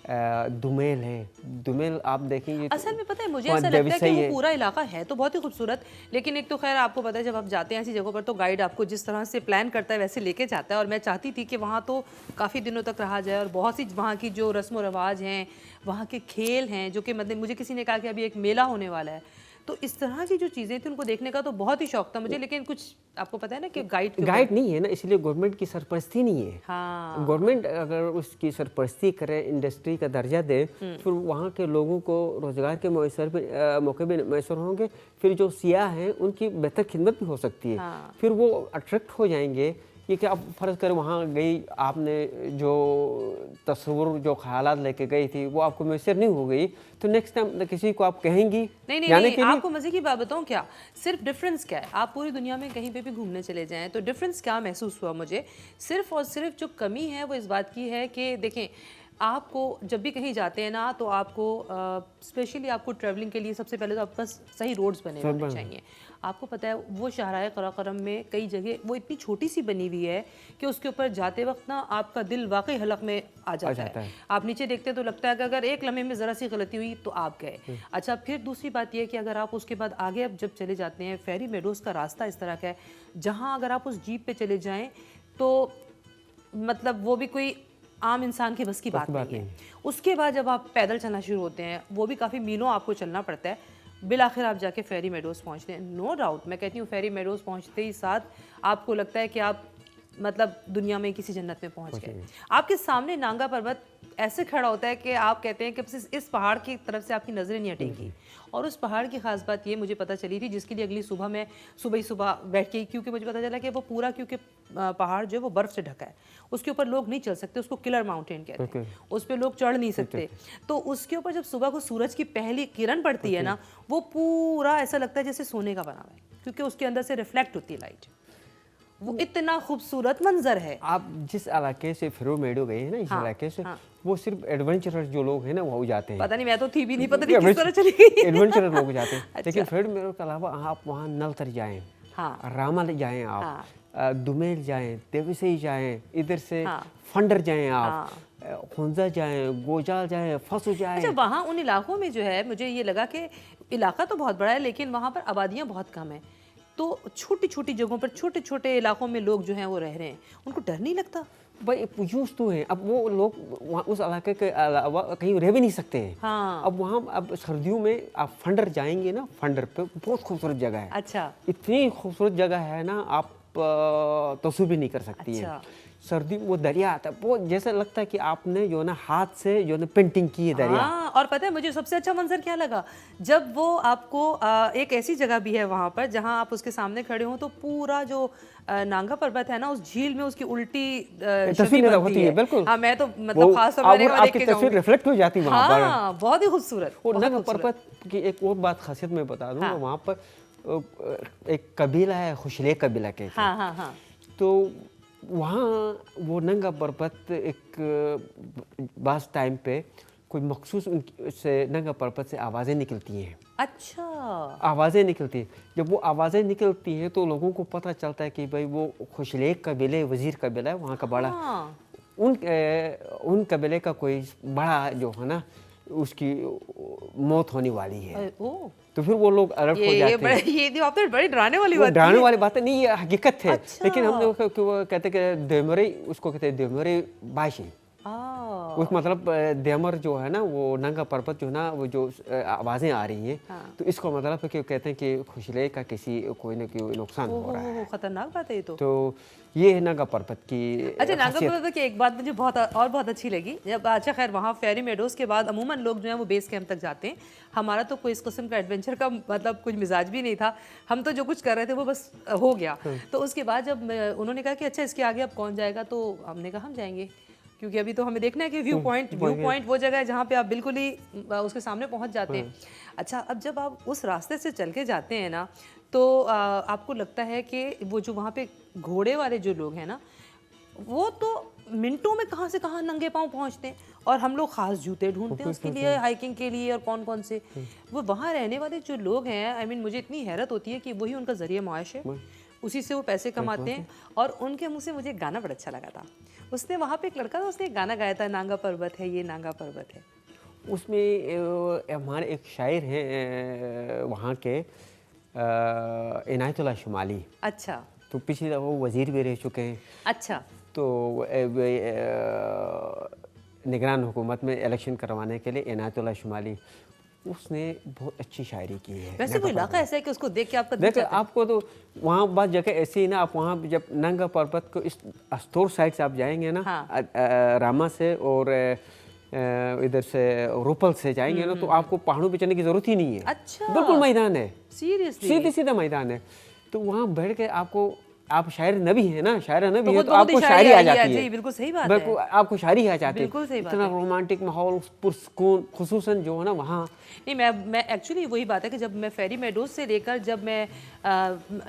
B: दुमेल है। दुमेल आप देखेंगे,
A: असल में पता है मुझे ऐसा लगता है कि वो पूरा इलाका है तो बहुत ही खूबसूरत, लेकिन एक तो खैर आपको पता है जब आप जाते हैं ऐसी जगहों पर तो गाइड आपको जिस तरह से प्लान करता है वैसे लेके जाता है, और मैं चाहती थी कि वहाँ तो काफ़ी दिनों तक रहा जाए, और बहुत सी वहाँ की जो रस्म व रवाज हैं, वहाँ के खेल हैं, जो कि मतलब मुझे किसी ने कहा कि अभी एक मेला होने वाला है, तो इस तरह की जो चीज़ें थी उनको देखने का तो बहुत ही शौक था मुझे, लेकिन कुछ आपको पता है ना कि गाइड
B: नहीं है ना, इसलिए गवर्नमेंट की सरपरस्ती नहीं है।
A: हाँ।
B: गवर्नमेंट अगर उसकी सरपरस्ती करे, इंडस्ट्री का दर्जा दे, फिर वहाँ के लोगों को रोज़गार के मौके भी मैसर होंगे, फिर जो सियाह हैं उनकी बेहतर खिदमत भी हो सकती है।
A: हाँ।
B: फिर वो अट्रैक्ट हो जाएंगे। ये कि आप फ़र्ज़ करें वहाँ गई, आपने जो तस्वुर जो ख्यालात लेके गई थी वो आपको मैसर नहीं हो गई, तो नेक्स्ट टाइम किसी को आप कहेंगी
A: नहीं, आपको मज़े की बात बताऊँ क्या, सिर्फ डिफरेंस क्या है, आप पूरी दुनिया में कहीं पे भी घूमने चले जाएं तो डिफरेंस क्या महसूस हुआ मुझे, सिर्फ और सिर्फ जो कमी है वो इस बात की है कि देखें, आपको जब भी कहीं जाते हैं ना तो आपको स्पेशली आपको ट्रैवलिंग के लिए सबसे पहले तो आपके पास सही रोड्स बने होने चाहिए। आपको पता है वो शाहराए कराकरम में कई जगह वो इतनी छोटी सी बनी हुई है कि उसके ऊपर जाते वक्त ना आपका दिल वाकई हलक में आ जाता है। आप नीचे देखते हैं तो लगता है कि अगर एक लम्हे में ज़रा सी गलती हुई तो आप गए। अच्छा, फिर दूसरी बात यह है कि अगर आप उसके बाद आगे अब जब चले जाते हैं, फेरी मेडोज़ का रास्ता इस तरह का है जहाँ अगर आप उस जीप पे चले जाएँ तो मतलब वो भी कोई आम इंसान की बस की बात नहीं है। उसके बाद जब आप पैदल चलना शुरू होते हैं, वो भी काफ़ी मीलों आपको चलना पड़ता है, बिलाखिर आप जाके फेरी मेडोज़ पहुँचते हैं। नो डाउट मैं कहती हूँ फेरी मेडोज़ पहुँचते ही साथ आपको लगता है कि आप मतलब दुनिया में किसी जन्नत में पहुँच गए। आपके सामने नांगा पर्वत ऐसे खड़ा होता है कि आप कहते हैं कि बस इस पहाड़ की तरफ से आपकी नज़रें नहीं हटेंगी। और उस पहाड़ की खास बात ये मुझे पता चली थी, जिसके लिए अगली सुबह मैं सुबह ही सुबह बैठ के, क्योंकि मुझे पता चला कि वो पूरा, क्योंकि पहाड़ जो है वो बर्फ़ से ढका है, उसके ऊपर लोग नहीं चल सकते, उसको किलर माउंटेन कहते हैं, उस पर लोग चढ़ नहीं सकते। तो उसके ऊपर जब सुबह को सूरज की पहली किरण पड़ती है ना, वो पूरा ऐसा लगता है जैसे सोने का बना हुआ है, क्योंकि उसके अंदर से रिफ्लेक्ट होती है लाइट। वो इतना खूबसूरत मंजर है।
B: आप जिस इलाके से फेरी मेडो गए हैं ना, इस इलाके से, वो सिर्फ एडवेंचरर जो लोग हैं ना वो जाते हैं।
A: पता नहीं, मैं तो थी भी नहीं, पता नहीं किस तरह चली गई।
B: एडवेंचरर लोग जाते हैं। लेकिन फेरी मेडो के अलावा आप वहाँ नलतर जाएं, रामल जाएं, आप दुमेल जाएं, देवसई जाएं, इधर से फंडर जाएं, आप खुंजा जाएं, गोजाल जाएं, फसू जाएं।
A: अच्छा, वहाँ उन इलाकों में जो है मुझे ये लगा कि इलाका तो बहुत बड़ा है लेकिन वहाँ पर आबादियाँ बहुत कम हैं, तो छोटी छोटी जगहों पर छोटे छोटे इलाकों में लोग जो हैं वो रह रहे हैं, उनको डर नहीं लगता?
B: भाई यूज तो है, अब वो लोग वहाँ उस इलाके के अलावा कहीं रह भी नहीं सकते हैं।
A: हाँ।
B: अब वहाँ अब सर्दियों में आप फंडर जाएंगे ना, फंडर पे बहुत खूबसूरत जगह है।
A: अच्छा।
B: इतनी खूबसूरत जगह है ना, आप तस्वीर भी नहीं कर सकती हैं। सर्दी वो दरिया आता है, वो जैसा लगता है कि आपने जो ना हाथ से जो ना पेंटिंग की है दरिया।
A: और पता है मुझे सबसे अच्छा मंजर क्या लगा, जब वो आपको एक ऐसी जगह भी है वहाँ पर जहाँ आप उसके सामने खड़े हो तो पूरा जो नांगा पर्वत है ना, उस झील में उसकी उल्टी
B: तस्वीर होती है। बिल्कुल।
A: हाँ, मैं तो मतलब खास तौर पर
B: आपकी तस्वीर रिफ्लेक्ट हो जाती है वहाँ पर।
A: हाँ, बहुत ही खूबसूरत।
B: और नांगा पर्वत की एक और बात खासियत मैं बता दूँ, वहाँ पर एक कबीला है, खुशले कबीला के।
A: हाँ हाँ हाँ।
B: तो वहाँ वो नंगा पर्वत एक बास टाइम पे कोई मखसूस उनसे नंगा पर्वत से आवाज़ें निकलती हैं।
A: अच्छा।
B: आवाज़ें निकलती हैं। जब वो आवाज़ें निकलती हैं तो लोगों को पता चलता है कि भाई वो खुशलेक कबीले, वज़ीर कबीला है वहाँ का बड़ा। उन कबीले का कोई बड़ा जो है ना, उसकी मौत होने वाली है। तो फिर वो लोग अलर्ट हो जाते हैं।
A: ये तो आपने बड़ी डराने वाली बात,
B: डराने वाली बात नहीं, ये हकीकत है।
A: अच्छा।
B: लेकिन हम लोग कहते हैं देमरे, उसको कहते हैं देमरे बाशी। उस मतलब देमर जो है ना, वो नंगा पर्वत जो है ना, वो जो आवाज़ें आ रही हैं, तो इसको मतलब है कि कहते हैं कि खुशले का किसी कोई ना कोई नुकसान हो रहा है।
A: खतरनाक बात है ये तो।
B: ये है नांगा पर्वत की।
A: अच्छा, नांगा पर्वत की एक बात मुझे बहुत अच्छी लगी। जब अच्छा खैर वहाँ फेरी मेडोज़ के बाद अमूमन लोग जो है वो बेस कैंप तक जाते हैं। हमारा तो कोई इस किस्म का एडवेंचर का मतलब कुछ मिजाज भी नहीं था, हम तो जो कुछ कर रहे थे वो बस हो गया। तो उसके बाद जब उन्होंने कहा कि अच्छा इसके आगे अब कौन जाएगा, तो हमने कहा हम जाएंगे, क्योंकि अभी तो हमें देखना है कि व्यू पॉइंट वो जगह है जहाँ पे आप बिल्कुल ही उसके सामने पहुँच जाते हैं। अच्छा, अब जब आप उस रास्ते से चल के जाते हैं ना, तो आपको लगता है कि वो जो वहाँ पे घोड़े वाले जो लोग हैं ना, वो तो मिनटों में कहाँ से कहाँ नंगे पाँव पहुँचते हैं, और हम लोग ख़ास जूते ढूंढते हैं उसके लिए, हाइकिंग के लिए, और कौन कौन से वो वहाँ रहने वाले जो लोग हैं। आई मीन मुझे इतनी हैरत होती है कि वही उनका ज़रिया मुआश है, उसी से वो पैसे कमाते हैं। और उनके मुँह से मुझे एक गाना बड़ा अच्छा लगा था, उसने वहाँ पे एक लड़का था, उसने एक गाना गाया था, नांगा पर्वत है ये नांगा पर्वत है।
B: उसमें हमारे एक शायर हैं वहाँ के, इनायतुल्लाह शुमाली।
A: अच्छा।
B: तो पिछले दफ़ा वो वज़ीर भी रह चुके हैं।
A: अच्छा।
B: तो निगरान हुकूमत में इलेक्शन करवाने के लिए इनायतुल्लाह शुमाली, उसने बहुत अच्छी शायरी की है।
A: वैसे कोई इलाका ऐसा है कि उसको देख के आपका
B: देखिए, आपको तो वहाँ बात जगह ऐसी ही ना, आप वहाँ जब नंगा पर्वत को इस अस्तोर साइड से आप जाएंगे ना, रामा से और इधर से रूपल से जाएंगे ना, तो आपको पहाड़ों पे चढ़ने की जरूरत ही नहीं है।
A: अच्छा।
B: बिल्कुल मैदान है,
A: सीरियसली
B: सीधा मैदान है। तो वहाँ बैठ के आपको, आप शायर नबी है ना, शायर नबी है, तो आपको शायरी आ जाती है।
A: बिल्कुल सही बात है,
B: आपको शायरी आ जाती है।
A: बिल्कुल सही बात है।
B: इतना रोमांटिक माहौल, पुरसुकून, खुसूसन जो है ना वहाँ।
A: नहीं, मैं एक्चुअली वही बात है कि जब मैं फेरी मेडोज से लेकर जब मैं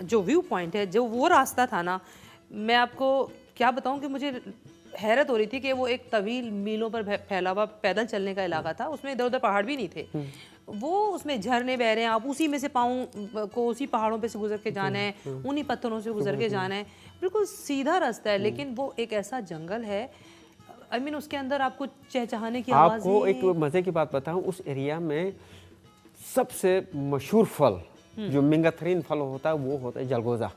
A: जो व्यू पॉइंट है, जो वो रास्ता था ना, मैं आपको क्या बताऊँ कि मुझे हैरत हो रही थी कि वो एक तवील मीलों पर फैला हुआ पैदल चलने का इलाका था, उसमें इधर उधर पहाड़ भी नहीं थे, वो उसमें झरने बह रहे हैं, आप उसी में से पाँव को उसी पहाड़ों पे से गुजर के जाना है, उन्हीं पत्थरों से गुजर के जाना है, बिल्कुल सीधा रास्ता है। लेकिन वो एक ऐसा जंगल है, आई मीन उसके अंदर आपको चहचहाने की आवाज़।
B: आपको एक मज़े की बात बताऊं, उस एरिया में सबसे मशहूर फल जो मिंगाथरीन फल होता है वो होता है जलगोज़ा।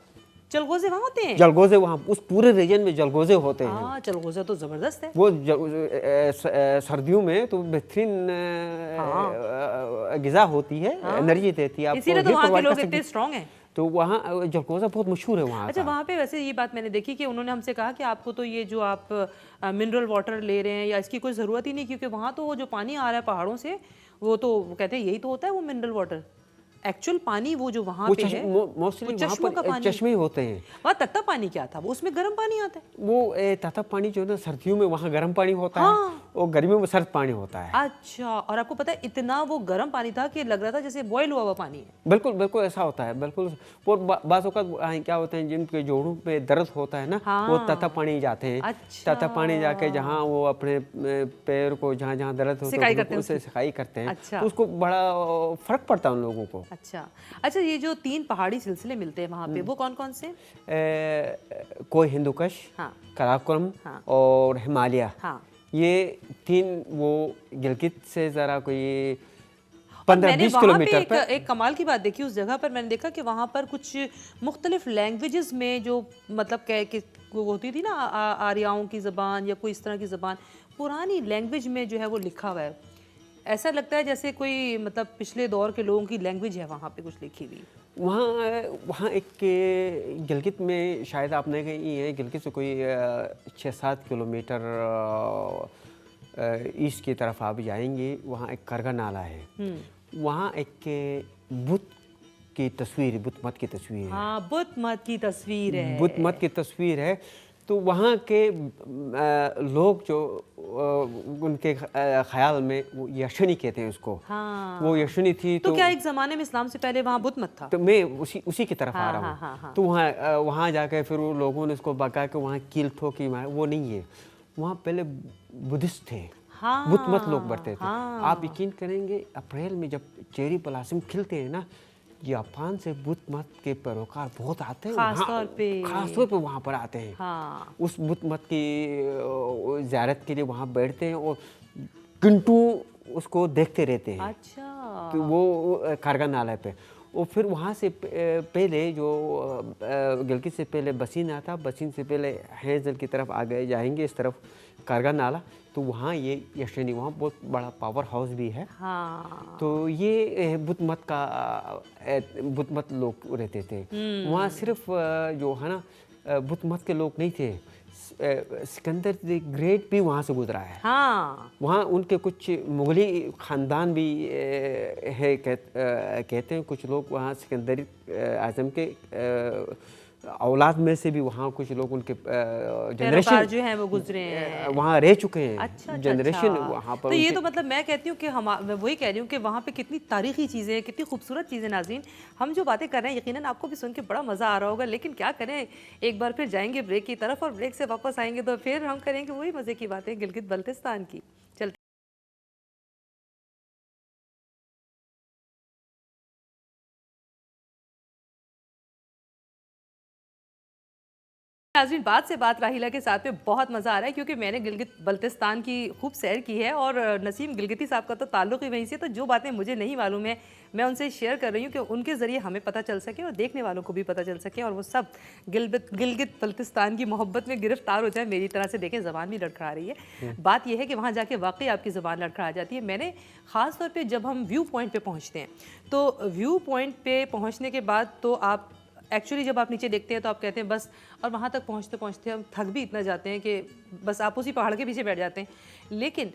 A: जलगोजे वहाँ होते हैं?
B: जलगोजे वहाँ उस पूरे रीजन में जलगोजे होते हैं।
A: हाँ, जलगोजा तो जबरदस्त है।
B: वो सर्दियों में तो बेहतरीन ग़िज़ा होती है, एनर्जी देती है आपको,
A: इसीलिए तो वहाँ के लोग इतने स्ट्रांग हैं।
B: तो वहाँ जलगोजा बहुत मशहूर है वहाँ
A: अच्छा,
B: का।
A: वहाँ पे वैसे ये बात मैंने देखी कि उन्होंने हमसे कहा कि आपको तो ये जो आप मिनरल वाटर ले रहे हैं या इसकी कोई ज़रूरत ही नहीं, क्योंकि वहाँ तो वो जो पानी आ रहा है पहाड़ों से, वो तो कहते हैं यही तो होता है वो मिनरल वाटर। एक्चुअल पानी वो जो वहाँ पे है
B: मोस्टली वहाँ पर चश्मे होते हैं।
A: वहाँ तत्ता पानी क्या था, वो उसमें गर्म पानी आता है।
B: वो तत्ता पानी जो है ना, सर्दियों में वहाँ गर्म पानी होता है और गर्मियों में सर्द पानी होता है।
A: अच्छा, और आपको पता है इतना वो गर्म पानी था कि लग रहा था जैसे बॉयल हुआ हुआ पानी है।
B: बिल्कुल बिल्कुल ऐसा होता है, बिल्कुल। और बाज़ औक़ात क्या होते हैं, जिनके जोड़ों पे दर्द होता है ना, वो तत्ता पानी जाते हैं।
A: अच्छा।
B: तत्ता पानी जाके जहाँ वो अपने पैर को जहाँ जहाँ दर्द होता है उससे सिकाई करते हैं।
A: अच्छा।
B: तो उसको बड़ा फ़र्क पड़ता है उन लोगों को।
A: अच्छा अच्छा, ये जो 3 पहाड़ी सिलसिले मिलते हैं वहाँ पे, वो कौन कौन से?
B: कोई हिंदुकुश,
A: हाँ,
B: काराकोरम
A: हाँ,
B: और हिमालय।
A: हाँ,
B: ये 3 वो गिलगित से ज़रा कोई 15-20 किलोमीटर पर।
A: एक कमाल की बात देखी उस जगह पर, मैंने देखा कि वहाँ पर कुछ मुख्तलिफ लैंग्वेजेस में जो मतलब वो होती थी ना, आर्याओं की ज़बान या कोई इस तरह की ज़बान, पुरानी लैंग्वेज में जो है वो लिखा हुआ है। ऐसा लगता है जैसे कोई मतलब पिछले दौर के लोगों की लैंग्वेज है वहाँ पे कुछ लिखी हुई।
B: वहाँ एक गिलगित में शायद आपने कही है, गिलगित से कोई 6-7 किलोमीटर ईस्ट की तरफ आप जाएंगे, वहाँ एक करगा नाला है। वहाँ एक बुत की तस्वीर, बुत मत की तस्वीर है।
A: हाँ, बुत मत की तस्वीर है।
B: बुत मत की तस्वीर है। तो वहाँ के लोग जो उनके ख्याल में वो यशनी कहते हैं उसको।
A: हाँ।
B: वो यशनी थी।
A: तो क्या एक ज़माने में इस्लाम से पहले वहाँ बुत मत था?
B: तो मैं उसी की तरफ आ रहा हूँ।
A: हाँ।
B: तो वहाँ जाकर फिर वो लोगों ने उसको बका के वहाँ कील ठोकी, वो नहीं है। वहाँ पहले बुद्धिस्ट थे।
A: हाँ,
B: बुत मत लोग बढ़ते थे।
A: हाँ।
B: आप यकीन करेंगे, अप्रैल में जब चेरी ब्लॉसम खिलते हैं ना, जापान से बुत मत के पैरोकार बहुत आते हैं, खास तौर पे वहाँ पर आते हैं।
A: हाँ।
B: उस बुत मत की ज़ियारत के लिए वहाँ बैठते हैं और घंटों उसको देखते रहते हैं।
A: अच्छा।
B: तो वो कारगा नाला पे, और फिर वहाँ से पहले जो गिलगित से पहले बसीन आता, बसीन से पहले हैजल की तरफ आगे जाएंगे इस तरफ कारगा नाला, तो वहाँ ये यशनी, वहाँ बहुत बड़ा पावर हाउस भी है।
A: हाँ।
B: तो ये बुत मत लोग रहते थे वहाँ। सिर्फ जो है ना बुत मत के लोग नहीं थे, सिकंदर द ग्रेट भी वहाँ से गुजरा है।
A: हाँ।
B: वहाँ उनके कुछ मुगली ख़ानदान भी है, कहते हैं कुछ लोग वहाँ सिकंदर आज़म के औलाद में से भी वहाँ कुछ लोग उनके जनरेशन
A: जो हैं वो गुजरे हैं,
B: वहाँ रह चुके हैं।
A: अच्छा,
B: जनरेशन
A: अच्छा।
B: वहाँ पर।
A: तो ये तो मतलब मैं कहती हूँ कि मैं वही कह रही हूँ कि वहाँ पे कितनी तारीखी चीज़ें, कितनी खूबसूरत चीज़ें। नाज़रीन, हम जो बातें कर रहे हैं यकीनन आपको भी सुन के बड़ा मज़ा आ रहा होगा, लेकिन क्या करें, एक बार फिर जाएंगे ब्रेक की तरफ और ब्रेक से वापस आएंगे तो फिर हम करेंगे वही मज़े की बातें गिलगित बल्तिस्तान की। चलते नाज़रीन, बात से बात राहिला के साथ में बहुत मज़ा आ रहा है, क्योंकि मैंने गिलगित बल्तिस्तान की खूब सैर की है और नसीम गिलगिती साहब का तो ताल्लुक़ ही वहीं से। तो जो बातें मुझे नहीं मालूम है मैं उनसे शेयर कर रही हूँ कि उनके ज़रिए हमें पता चल सके और देखने वालों को भी पता चल सके, और वो सब गिलगित बल्तिस्तान की मोहब्बत में गिरफ्तार हो जाए मेरी तरह से। देखें, ज़बान भी लड़खड़ा रही है। बात यह है कि वहाँ जाके वाकई आपकी ज़बान लड़खड़ा जाती है। मैंने ख़ास तौर पर जब हम व्यू पॉइंट पर पहुँचते हैं, तो व्यू पॉइंट पर पहुँचने के बाद तो आप एक्चुअली जब आप नीचे देखते हैं तो आप कहते हैं बस, और वहाँ तक पहुँचते पहुँचते हम थक भी इतना जाते हैं कि बस आप उसी पहाड़ के पीछे बैठ जाते हैं। लेकिन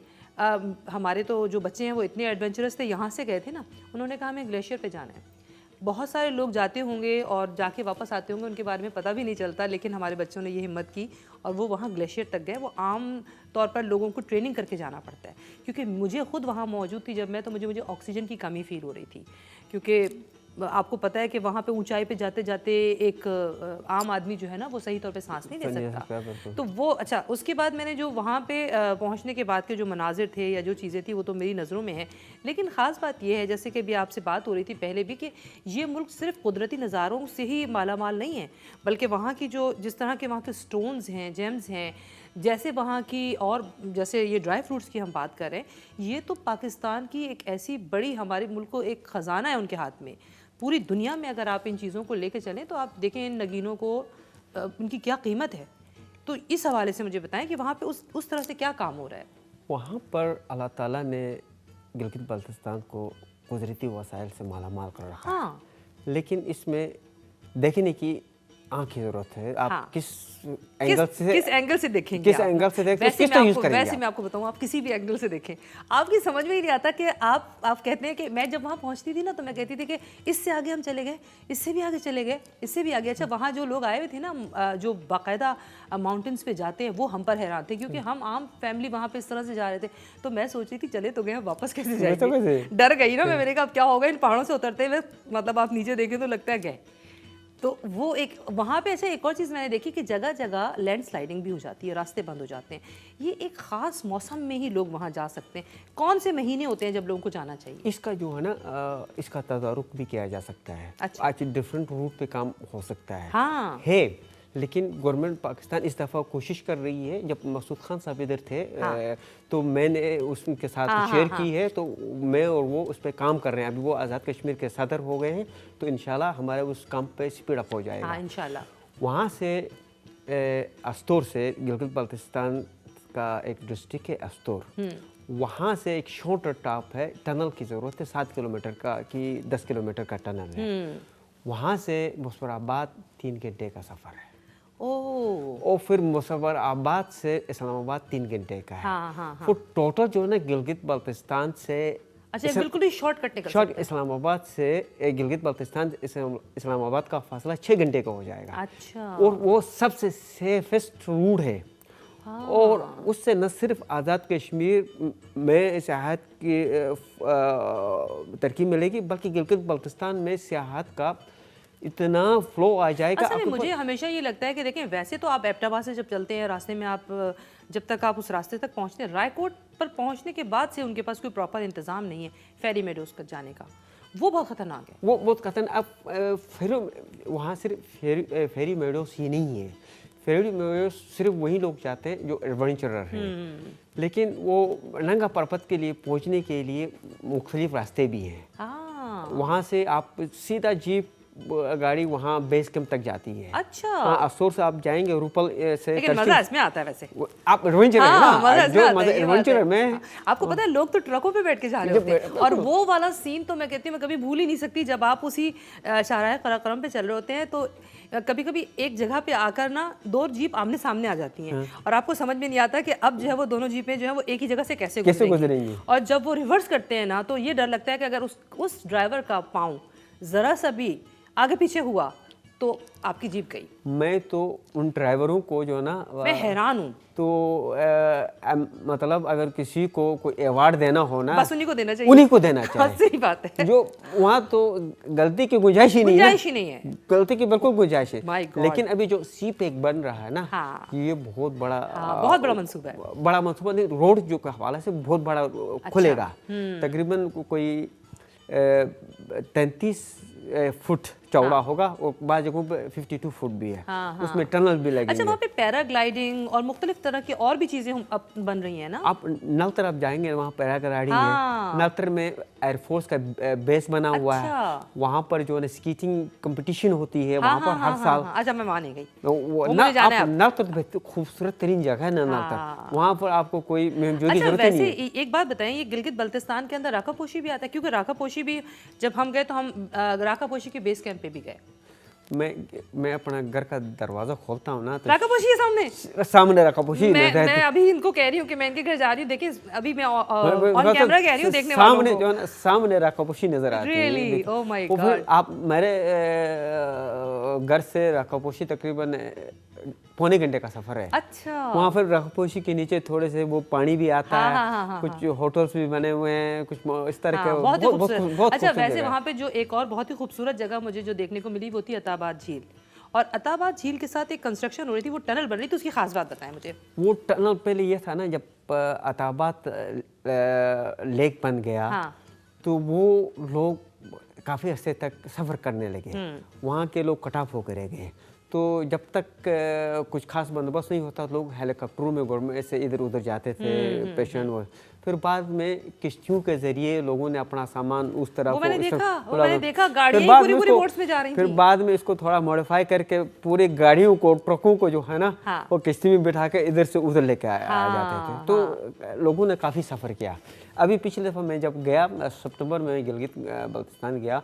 A: हमारे तो जो बच्चे हैं वो इतने एडवेंचरस थे, यहाँ से गए थे ना, उन्होंने कहा हमें ग्लेशियर पे जाना है। बहुत सारे लोग जाते होंगे और जाके वापस आते होंगे, उनके बारे में पता भी नहीं चलता, लेकिन हमारे बच्चों ने ये हिम्मत की और वो वहाँ ग्लेशियर तक गए। वो आम तौर पर लोगों को ट्रेनिंग करके जाना पड़ता है, क्योंकि मुझे खुद वहाँ मौजूद थी जब मैं, तो मुझे ऑक्सीजन की कमी फील हो रही थी, क्योंकि आपको पता है कि वहाँ पे ऊंचाई पे जाते जाते एक आम आदमी जो है ना वो सही तौर पे सांस नहीं ले सकता। तो वो अच्छा, उसके बाद मैंने जो वहाँ पे पहुँचने के बाद के जो मनाजिर थे या जो चीज़ें थी वो तो मेरी नज़रों में है। लेकिन ख़ास बात यह है, जैसे कि अभी आपसे बात हो रही थी पहले भी, कि ये मुल्क सिर्फ कुदरती नज़ारों से ही मालामाल नहीं है, बल्कि वहाँ की जो जिस तरह के वहाँ के स्टोन्स हैं, जेम्स हैं, जैसे वहाँ की, और जैसे ये ड्राई फ्रूट्स की हम बात कर रहे हैं, ये तो पाकिस्तान की एक ऐसी बड़ी, हमारे मुल्क को एक ख़जाना है उनके हाथ में। पूरी दुनिया में अगर आप इन चीज़ों को लेके चलें तो आप देखें इन नगीनों को उनकी क्या कीमत है। तो इस हवाले से मुझे बताएं कि वहाँ पे उस तरह से क्या काम हो रहा है।
B: वहाँ पर अल्लाह ताला ने गिलगित बाल्टिस्तान को कुदरती वसाइल से मालामाल कर रखा
A: हाँ।
B: है, लेकिन इसमें देखने की आँख की ज़रूरत है। आप
A: हाँ।
B: किस एंगल से
A: देखेंगे,
B: किस एंगल से देखें, किस तरह यूज़ करेंगे।
A: वैसे मैं आपको बताऊं, आप किसी भी एंगल से देखें, आपकी समझ में ही नहीं आता कि आप कहते हैं कि मैं जब वहाँ पहुँचती थी ना तो मैं कहती थी कि इससे आगे हम चले गए, इससे भी आगे चले गए, इससे भी आगे। अच्छा, वहाँ जो लोग आए हुए थे ना, जो बाकायदा माउंटेन्स पे जाते हैं, वो हम पर हैरान थे, क्योंकि हम आम फैमिली वहाँ पे इस तरह से जा रहे थे। तो मैं सोच रही थी चले तो गए, वापस कैसे जाएंगे, डर गई ना मैं। मैंने कहा अब क्या होगा इन पहाड़ों से उतरते हुए, मतलब आप नीचे देखें तो लगता है गए। तो वो एक वहाँ पे ऐसे एक और चीज़ मैंने देखी कि जगह जगह लैंडस्लाइडिंग भी हो जाती है, रास्ते बंद हो जाते हैं। ये एक ख़ास मौसम में ही लोग वहाँ जा सकते हैं। कौन से महीने होते हैं जब लोगों को जाना चाहिए?
B: इसका जो है ना, इसका तदारुक भी किया जा सकता है।
A: अच्छा।
B: आज डिफरेंट रूट पे काम हो सकता है।
A: हाँ
B: है, लेकिन गवर्नमेंट पाकिस्तान इस दफ़ा कोशिश कर रही है। जब मसूद खान साहब इधर थे,
A: हाँ।
B: तो मैंने उनके साथ शेयर की है, तो मैं और वो उस पर काम कर रहे हैं। अभी वो आज़ाद कश्मीर के सदर हो गए हैं, तो इंशाल्लाह हमारे उस काम पे स्पीड अप हो जाएगा।
A: हाँ, इंशाल्लाह।
B: वहाँ से अस्तोर से, गिलगित बाल्टिस्तान का एक डिस्ट्रिक्ट है अस्तोर, वहाँ से एक शॉर्टर टॉप है, टनल की ज़रूरत है 7 किलोमीटर का कि 10 किलोमीटर का टनल है। वहाँ से मुज़फ़्फ़राबाद 3 घंटे का सफ़र है। और फिर मुज़फ़्फ़राबाद से इस्लामाबाद 3 घंटे का है।
A: हाँ।
B: तो टोटल जो है ना गिलगित बाल्टिस्तान से,
A: अच्छा, बिल्कुल ही शॉर्टकट निकल
B: शॉर्ट इस्लामाबाद से गिलगित बाल्टिस्तान इस्लामाबाद का फासला 6 घंटे का हो जाएगा।
A: अच्छा।
B: और वो सबसे सेफेस्ट रूट है। और उससे न सिर्फ आज़ाद कश्मीर में सियाहत की तरक्की मिलेगी, बल्कि गिलगित बाल्टिस्तान में सियाहत का इतना फ्लो आ जाएगा।
A: असल में मुझे हमेशा ये लगता है कि देखें, वैसे तो आप एबटाबाद से जब चलते हैं, रास्ते में आप जब तक आप उस रास्ते तक पहुंचते हैं, रायकोट पर पहुंचने के बाद से उनके पास कोई प्रॉपर इंतज़ाम नहीं है फेरी मेडोज़ तक जाने का। वो बहुत ख़तरनाक है।
B: वो बहुत खतरनाक। अब फिर वहाँ सिर्फ फेरी मेडोज़ ही नहीं है। फेरी मेडोज़ सिर्फ वही लोग जाते हैं जो एडवेंचरर हैं, लेकिन वो नंगा पर्वत के लिए पहुँचने के लिए मुख्तलिफ रास्ते भी हैं। वहाँ से आप सीधा जीप गाड़ी वहाँ बेस कैंप तक जाती है।
A: अच्छा।
B: हाँ, अस्तोर से आप जाएंगे रूपल से।
A: लेकिन मजा इसमें आता है वैसे।
B: आप एडवेंचरर है ना, जो मजा एडवेंचरर में।
A: आपको पता है लोग तो ट्रकों पे बैठ के जा रहे होते हैं, और वो वाला सीन तो मैं कहती हूँ मैं कभी भूल ही नहीं सकती। जब आप उसी शाहराह कराकरम पे चल रहे होते हैं तो कभी कभी एक जगह पे आकर ना 2 जीप आमने सामने आ जाती हैं, और आपको समझ में नहीं आता कि अब जो है वो दोनों जीपें जो है वो एक ही जगह से कैसे गुजरेंगी। और जब वो रिवर्स करते हैं ना, तो ये डर लगता है कि अगर उस ड्राइवर का पाँव जरा सा भी आगे पीछे हुआ तो आपकी जीप गई।
B: मैं तो उन ड्राइवरों को जो ना,
A: मैं हैरान हूँ।
B: तो मतलब अगर किसी को कोई अवार्ड देना हो ना,
A: बस उन्हीं को देना चाहिए।
B: उन्हीं को देना चाहिए।
A: सही बात है।
B: जो वहाँ तो गलती की गुंजाइश ही नहीं
A: है।
B: गलती की बिल्कुल गुंजाइश है।
A: My
B: लेकिन अभी जो सी पैक बन रहा है ना,
A: हाँ।
B: ये बहुत बड़ा
A: मंसूबा है।
B: बड़ा मंसूबा नहीं, रोड जो का हवाला से बहुत बड़ा खुलेगा। तकरीबन कोई 33 फुट चौड़ा होगा, और बाद जगहों पे 52 फुट भी है। उसमें टनल भी लगेंगे।
A: अच्छा, वहाँ पे पैराग्लाइडिंग और मुख्तलिफ तरह की और भी चीज़ें अब बन रही हैं ना?
B: आप नल तरफ जाएंगे, वहाँ पैराग्लाइडिंग है। नलतर में एयरफोर्स का बेस बना हुआ है। वहाँ पर जो है स्कीटिंग कंपटीशन होती है वहाँ पर हर साल।
A: अच्छा, मैं वहाँ नहीं गई।
B: नलतर खूबसूरत तरीन जगह है ना नलतर, वहाँ पर आपको कोई महजूदी जरूरत नहीं है।
A: एक बात बताएं, ये गिलगित बल्तिस्तान के अंदर राकापोशी भी आता है? क्योंकि राकापोशी भी जब हम गए तो हम राकापोशी के बेस कैंप पे भी गए।
B: मैं अपना घर का दरवाजा खोलता हूँ ना, तो
A: राकापोशी है
B: सामने राकापोशी।
A: मैं अभी इनको कह रही हूँ कि मैं इनके घर जा रही हूँ, देखिए अभी मैं ऑन कैमरा कह रही हूँ देखने वालों को।
B: जो है सामने राकापोशी नजर आती है।
A: Really? Oh my God.
B: आप मेरे घर से राकापोशी तकरीबन 1.25 घंटे का सफर है।
A: अच्छा।
B: वहाँ पर राकापोशी के नीचे थोड़े से वो पानी भी आता है, कुछ होटल्स भी बने हुए हैं, कुछ इस तरह के
A: बहुत। अच्छा, वैसे वहाँ पे जो एक और बहुत ही खूबसूरत जगह मुझे जो देखने को मिली वो थी अताबाद झील। और अताबाद झील के साथ एक कंस्ट्रक्शन हो रही थी, वो टनल बन रही थी, उसकी खास बात बताएं मुझे।
B: वो टनल पहले ये था ना, जब अताबाद लेक बन गया तो वो लोग काफ़ी अर्से तक सफ़र करने लगे। वहाँ के लोग कट ऑफ होकर रह गए, तो जब तक कुछ खास बंदोबस्त नहीं होता लोग हेलीकॉप्टरों में गवर्नमेंट से इधर उधर जाते थे पेशेंट वो। फिर बाद में किश्तियों के जरिए लोगों ने अपना सामान उस तरह
A: वो
B: को
A: मैंने देखा
B: फिर
A: गाड़ियां
B: बाद
A: पूरी
B: में
A: पूरी
B: इसको-
A: बोट्स में जा रही
B: फिर
A: थी।
B: बाद में इसको थोड़ा मॉडिफाई करके पूरी गाड़ियों को ट्रकों को जो है ना
A: हाँ।
B: वो किश्ती में बिठा के इधर से उधर लेके आ जाते थे। तो लोगों ने काफ़ी सफ़र किया। अभी पिछले दफ़ा मैं जब गया सितंबर में गिलगित बल्तिस्तान गया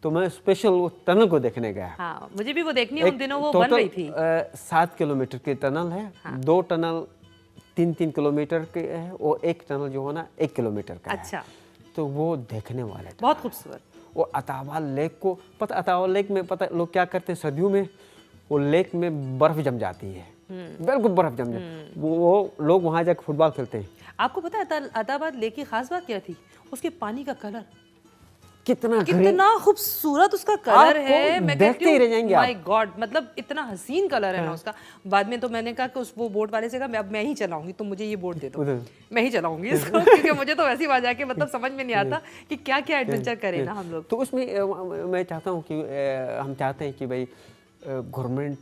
B: तो मैं स्पेशल वो टनल को देखने गया।
A: हाँ, मुझे भी वो देखनी है, उन दिनों वो बन रही थी।
B: 7 किलोमीटर की टनल है। दो टनल 3-3 किलोमीटर के है और एक टनल जो है ना 1 किलोमीटर का है।
A: अच्छा,
B: तो वो देखने वाले
A: बहुत खूबसूरत।
B: और अतावा लेक को पता, अतावा लेक में पता लोग क्या करते हैं सर्दियों में वो लेक में बर्फ जम जाती है, बिल्कुल बर्फ जम जाती, वो लोग वहाँ जाकर फुटबॉल खेलते हैं।
A: आपको पता है अताबाद लेक की खास बात क्या थी? उसके पानी का कलर
B: कितना
A: खूबसूरत उसका कलर है। मैं
B: देखते ही रह जाएंगे आप।
A: माय गॉड, मतलब इतना हसीन कलर है ना उसका। बाद में तो मैंने कहा कि उस वो बोट वाले से कहा अब मैं ही चलाऊंगी, तुम मुझे ये बोट दे दो, मैं ही चलाऊंगी इसको क्योंकि मुझे तो वैसी वहां जाके मतलब समझ में नहीं आता कि क्या क्या एडवेंचर करें ना हम लोग।
B: तो उसमें मैं चाहता हूँ कि हम चाहते हैं कि भाई गवर्नमेंट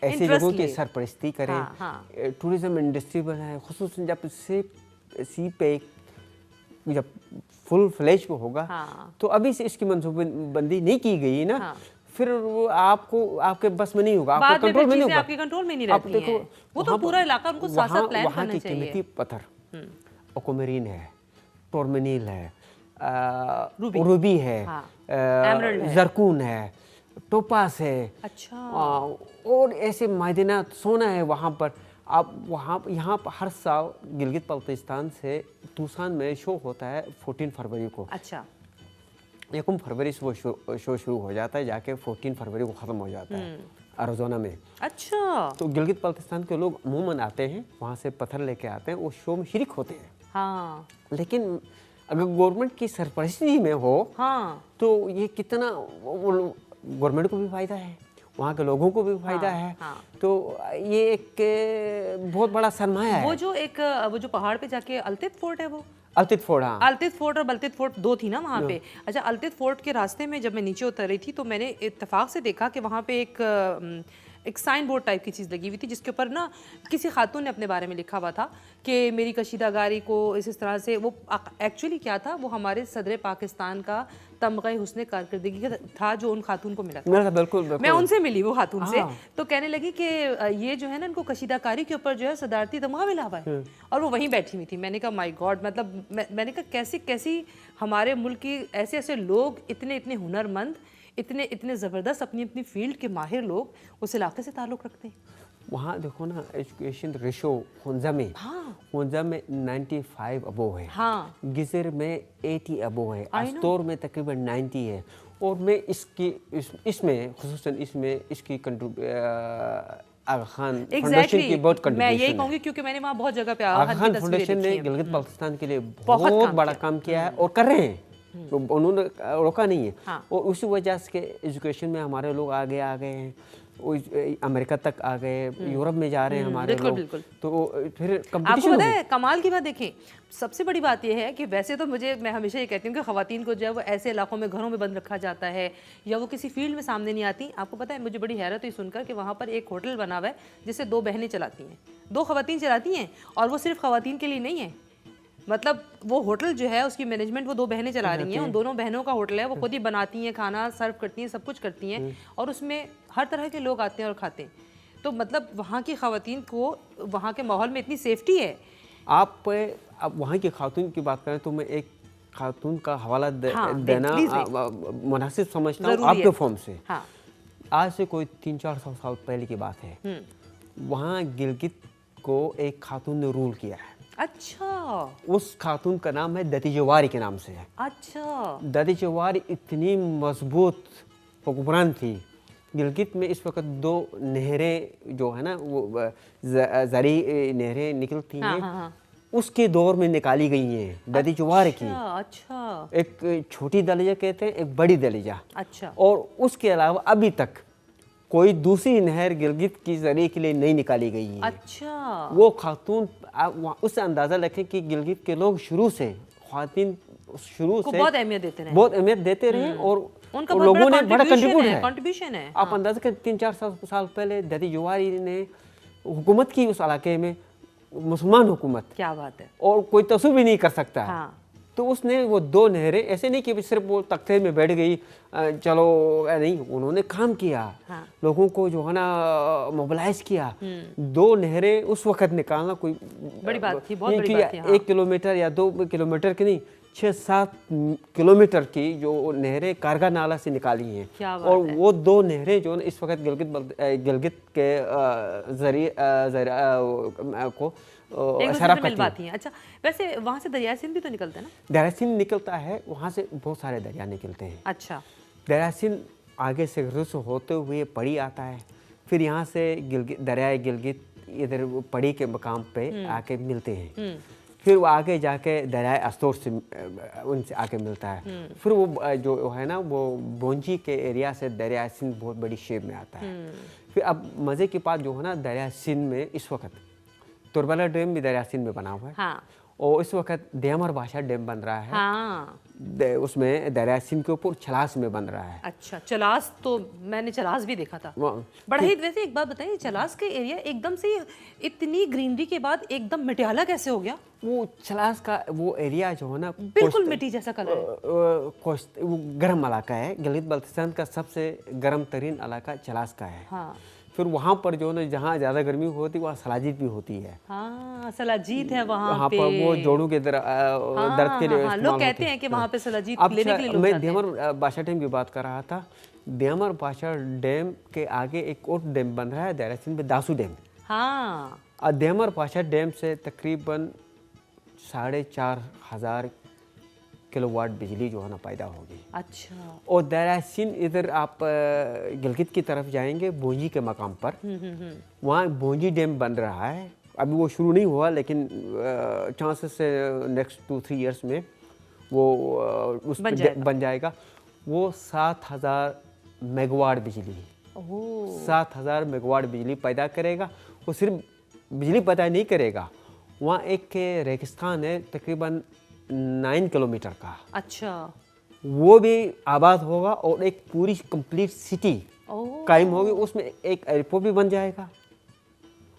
B: ऐसी जगहों की सरपरस्ती करे, टूरिज्म इंडस्ट्री बनाए, खुसूसन जब सी पे जब फुल फ्लैश को होगा। तो अभी से इसकी मनसूबबंदी नहीं की गई ना, फिर वो आपके बस में नहीं होगा, आपके कंट्रोल में नहीं होगा,
A: आपके कंट्रोल में नहीं रहती हैं। वो तो पूरा इलाका उनको साथ साथ प्लान करना चाहिए।
B: वहाँ की कीमती पत्थर एक्वामरीन है, टोरमेनिल है, रूबी है, जरकून है, टोपास है।
A: अच्छा।
B: और ऐसे मायदिनात सोना है वहाँ पर। आप यहाँ पर हर साल गिलगित बल्तिस्तान से तूसान में शो होता है 14 फरवरी को।
A: अच्छा।
B: 1 फरवरी से वो शो शुरू हो जाता है, जाके 14 फरवरी को ख़त्म हो जाता है अरिज़ोना में।
A: अच्छा।
B: तो गिलगित बल्तिस्तान के लोग अमूमन आते हैं, वहाँ से पत्थर लेके आते हैं, वो शो में शरीक होते हैं।
A: हाँ।
B: लेकिन अगर गवर्नमेंट की सरपरस्ती में हो तो ये कितना गवर्नमेंट को भी फायदा है, वहाँ के लोगों को भी फायदा है। तो ये एक बहुत बड़ा सरमाया है।
A: वो जो पहाड़ पे जाके अल्तित फोर्ट है, वो
B: अल्तित फोर्ट, हाँ,
A: अल्तित फोर्ट और बल्तित फोर्ट दो थी ना वहाँ पे। अच्छा, अल्तित फोर्ट के रास्ते में जब मैं नीचे उतर रही थी तो मैंने इत्तेफाक से देखा कि वहाँ पे एक साइन बोर्ड टाइप की चीज़ लगी हुई थी जिसके ऊपर ना किसी खातून ने अपने बारे में लिखा हुआ था कि मेरी कशीदाकारी को इस तरह से। वो एक्चुअली क्या था, वो हमारे सदर पाकिस्तान का तमग़े हुस्न कारकर्दगी का था जो उन खातून को मिला था।
B: बिल्कुल।
A: मैं उनसे मिली वो खातून से, तो कहने लगी कि ये जो है ना इनको कशीदाकारी के ऊपर जो है सदारती तमगा मिला हुआ है, और वो वहीं बैठी हुई थी। मैंने कहा माय गॉड, मतलब मैंने कहा कैसी कैसी हमारे मुल्क की ऐसे ऐसे लोग, इतने इतने हुनरमंद, इतने इतने ज़बरदस्त अपनी अपनी फील्ड के माहिर लोग उस इलाके से ताल्लुक़ रखते हैं।
B: वहाँ देखो ना एजुकेशन रेशो हुंजा में, हुंजा में 95 अबोव है, गिजर में 80 अबोव है, अस्तोर में तकरीबन 90 है। और मैं इसमें खुसूसन इसकी आगा खान फाउंडेशन की बहुत कंट्रीब्यूशन
A: मैं यही कहूँगी क्योंकि मैंने वहाँ बहुत जगह पे
B: आगा खान फाउंडेशन ने गिलगित बल्तिस्तान के लिए बहुत बड़ा काम किया है और कर रहे हैं। तो उन्होंने रोका नहीं है। और उसी वजह से एजुकेशन में हमारे लोग आगे आ गए हैं, अमेरिका तक आ गए, यूरोप में जा रहे हैं हमारे लोग।
A: बिल्कुल।
B: तो फिर
A: आपको पता है कमाल की बात देखें, सबसे बड़ी बात यह है कि वैसे तो मैं हमेशा ये कहती हूँ कि ख़वातीन को जो है वो ऐसे इलाकों में घरों में बंद रखा जाता है या वो किसी फील्ड में सामने नहीं आती। आपको पता है मुझे बड़ी हैरत हुई सुनकर कि वहाँ पर एक होटल बना हुआ है जिसे 2 बहनें चलाती हैं, 2 ख़वातीन चलाती हैं, और वो सिर्फ ख़वातीन के लिए नहीं है। मतलब वो होटल जो है उसकी मैनेजमेंट वो 2 बहनें चला रही हैं, उन दोनों बहनों का होटल है, वो खुद ही बनाती हैं, खाना सर्व करती हैं, सब कुछ करती हैं, और उसमें हर तरह के लोग आते हैं और खाते हैं। तो मतलब वहाँ की ख़वातीन को वहाँ के माहौल में इतनी सेफ्टी है।
B: आप वहाँ की खातून की बात करें तो मैं एक खातून का हवाला देना मुनासिब समझता हूँ आपके फॉर्म से। आज से कोई 300-400 साल पहले की बात है, वहाँ गिलगित को एक खातून ने रूल किया है।
A: अच्छा।
B: उस खातून का नाम है दती जवारी के नाम से है।
A: अच्छा।
B: दती जवारी इतनी मजबूत हुक्मरान थी। गिलगित में इस वक्त 2 नहरें जो है ना वो जरी नहरें निकलती हैं, उसके दौर में निकाली गई हैं दती जवारी की।
A: अच्छा।
B: एक छोटी दलिया कहते हैं, एक बड़ी दलिया।
A: अच्छा।
B: और उसके अलावा अभी तक कोई दूसरी नहर गिलगित की जरिए के लिए नहीं निकाली गई है।
A: अच्छा।
B: वो खातून उससे अंदाज़ा रखें कि गिलगित के लोग शुरू से ख़वातीन बहुत अहमियत देते रहे, और
A: उनका
B: और
A: बहुत
B: लोगों ने बड़ा
A: कंट्रीब्यूशन है।
B: आप अंदाजा करें 3-4 साल पहले दादी जवारी ने हुकूमत की उस इलाके में, मुसलमान हुकूमत,
A: क्या बात है,
B: और कोई तस्वीर भी नहीं कर सकता है।
A: हाँ।
B: तो उसने वो 2 नहरें, ऐसे नहीं कि सिर्फ वो तख्ते में बैठ गई चलो, नहीं, उन्होंने काम किया,
A: हाँ।
B: लोगों को जो है ना मोबिलाइज किया। 2 नहरें उस वक्त निकालना कोई
A: बड़ी बात थी, बहुत बड़ी बात थी।
B: 1 किलोमीटर या 2 किलोमीटर की नहीं, 6-7 किलोमीटर की जो नहरें कारगा नाला से निकाली हैं।
A: क्या बात
B: और
A: है।
B: वो 2 नहरें जो इस वक्त गिलगित के जरिए को
A: एक दूसरे से मिलवाती हैं। अच्छा, वैसे वहाँ से दरिया सिंध भी तो निकलता है ना?
B: दरिया सिंध निकलता है, वहाँ से बहुत सारे दरिया निकलते हैं।
A: अच्छा।
B: दरिया सिंध आगे से रुस होते हुए पड़ी आता है, फिर यहाँ से दरिया गिलगित इधर पड़ी के मकाम पे आके मिलते हैं। फिर वो आगे जाके दरिया अस्तोर से उनसे आके मिलता है। फिर वो जो है ना वो बोंजी के एरिया से दरिया सिंध बहुत बड़ी शेप में आता है। फिर अब मज़े की बात जो है ना, दरिया सिंध में इस वक्त तुरबला डैम भी दरिया सिंध में बना हुआ है।
A: हाँ।
B: और इस वक्त देमर भाषा डैम बन रहा है।
A: हाँ।
B: उसमें दरिया सिंध के ऊपर छलास में बन रहा है।
A: अच्छा, चलास तो मैंने चलास भी देखा था, बड़ा ही। वैसे एक बात बताइए, चलास के एरिया एकदम से इतनी ग्रीनरी के बाद एकदम मटियाला कैसे हो गया?
B: वो छलास का वो एरिया जो है ना,
A: बिल्कुल मिट्टी जैसा कलर है।
B: वो गर्म इलाका है। गिलगित बाल्टिस्तान का सबसे गर्म तरीन इलाका छलास का है।
A: हाँ।
B: फिर वहाँ पर जो है जहाँ ज़्यादा गर्मी होती है वहाँ सलाजीत भी होती है।
A: हाँ, सलाजीत है वहाँ
B: पे। वो जोड़ों के दर्द के लिए
A: लोग कहते हैं कि वहाँ पे सलाजीत लेने के लिए लोग
B: मैं देमर बादशाह डैम की बात कर रहा था। देमर बादशाह डैम के आगे एक और डैम बन रहा है दरिया सिंध में, दासू डैम।
A: हाँ।
B: और देमर बादशाह डैम से तकरीबन 4,500 किलोवाट बिजली जो है ना पैदा होगी।
A: अच्छा।
B: और दरिया सिंध इधर आप गिलगित की तरफ जाएंगे बोंजी के मकाम पर, वहाँ बोंजी डैम बन रहा है। अभी वो शुरू नहीं हुआ, लेकिन चांसेस से नेक्स्ट 2-3 इयर्स में वो उस बन जाएगा। वो 7,000 मेगावाट बिजली, 7,000 मेगावाट बिजली पैदा करेगा। वो सिर्फ बिजली पैदा नहीं करेगा, वहाँ एक रेगिस्तान है तकरीबन 9 किलोमीटर का।
A: अच्छा।
B: वो भी आबाद होगा और एक पूरी कंप्लीट सिटी कायम होगी। उसमें एक एयरपोर्ट भी बन जाएगा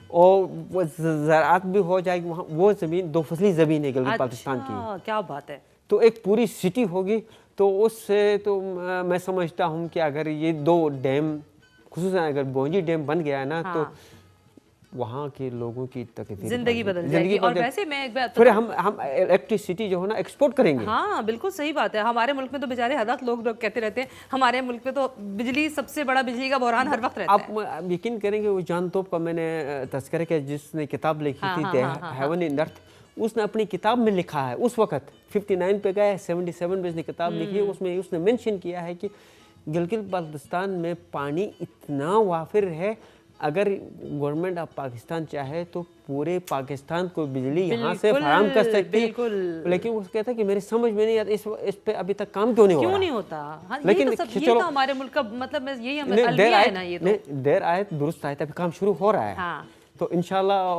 B: और वो ज़राअत भी हो जाएगी। वहाँ वो ज़मीन 2 फसली ज़मीन है गिलगित बाल्टिस्तान की।
A: क्या बात है।
B: तो एक पूरी सिटी होगी। तो उससे तो मैं समझता हूँ कि अगर ये 2 डैम, खुसूसन अगर बोंजी डैम बन गया है ना, तो वहाँ के लोगों की
A: जिंदगी बदल जाएगी। और वैसे मैं एक बात,
B: फिर हम इलेक्ट्रिसिटी जो है ना एक्सपोर्ट करेंगे।
A: हाँ, बिल्कुल सही बात है। हमारे मुल्क में तो बेचारे हर वक्त लोग कहते रहते हैं, हमारे मुल्क में तो बिजली सबसे बड़ा बिजली का बहरान हर वक्त रहता है।
B: आप यकीन करेंगे, वो जॉन तोप का मैंने तज़किरा किया, जिसने किताब लिखी थी हेवन इन अर्थ, उसने अपनी किताब में लिखा है, उस वक्त 59 पे गया, 77 में उसने किताब लिखी है, उसमें उसने मेंशन किया है कि गिलगित बाल्टिस्तान में पानी इतना वाफिर है, अगर गवर्नमेंट ऑफ पाकिस्तान चाहे तो पूरे पाकिस्तान को बिजली यहाँ से फराहम कर सकती है। लेकिन वो कहता है कि मेरी समझ में नहीं आता इस पे अभी तक काम क्यों नहीं होता।
A: हाँ,
B: लेकिन
A: ये तो हमारे मुल्क का मतलब यही अलविया है ना। ये तो
B: देर आए दुरुस्त आए, अभी काम शुरू हो रहा है।
A: हाँ।
B: तो इंशाल्लाह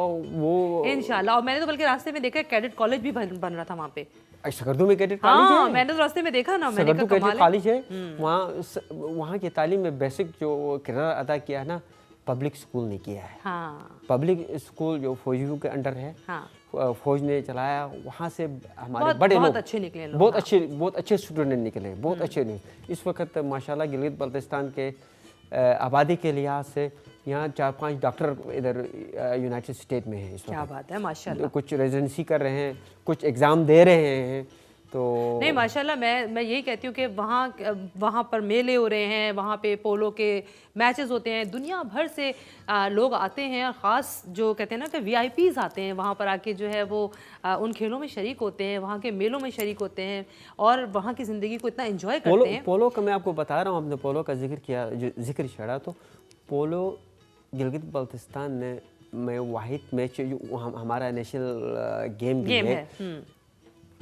A: और मैंने तो बल्कि रास्ते में देखा कैडेट कॉलेज भी बन रहा था वहाँ पे।
B: सकरदू में कैडेट कॉलेज है।
A: मैंने तो रास्ते में देखा ना, मैंने
B: कहा कमाल है। कॉलेज है वहाँ की तालीम में बेसिक जो किरदार अदा किया है ना, पब्लिक स्कूल ने किया है।
A: हाँ।
B: पब्लिक स्कूल जो फौजियों के अंडर है।
A: हाँ।
B: फौज ने चलाया, वहाँ से हमारे बड़े लोग
A: बहुत अच्छे निकले,
B: बहुत अच्छे स्टूडेंट निकले, बहुत अच्छे नहीं। इस वक्त माशाल्लाह गिलगित बाल्टिस्तान के आबादी के लिहाज से यहाँ 4-5 डॉक्टर इधर यूनाइटेड स्टेट में हैं इस वक्त।
A: क्या बात है, माशाल्लाह।
B: कुछ रेजिडेंसी कर रहे हैं, कुछ एग्ज़ाम दे रहे हैं। तो
A: नहीं, माशाल्लाह, मैं यही कहती हूँ कि वहाँ पर मेले हो रहे हैं, वहाँ पे पोलो के मैचेस होते हैं, दुनिया भर से लोग आते हैं। और ख़ास जो कहते हैं ना कि VIPs आते हैं वहाँ पर आके जो है वो उन खेलों में शरीक होते हैं, वहाँ के मेलों में शरीक होते हैं और वहाँ की ज़िंदगी को इतना एंजॉय करते हैं।
B: पोलो का मैं आपको बता रहा हूँ, आपने पोलो का जिक्र किया, जिक्र छड़ा, तो पोलो गिलगित बाल्टिस्तान में वाहिद मैच जो हमारा नेशनल गेम भी है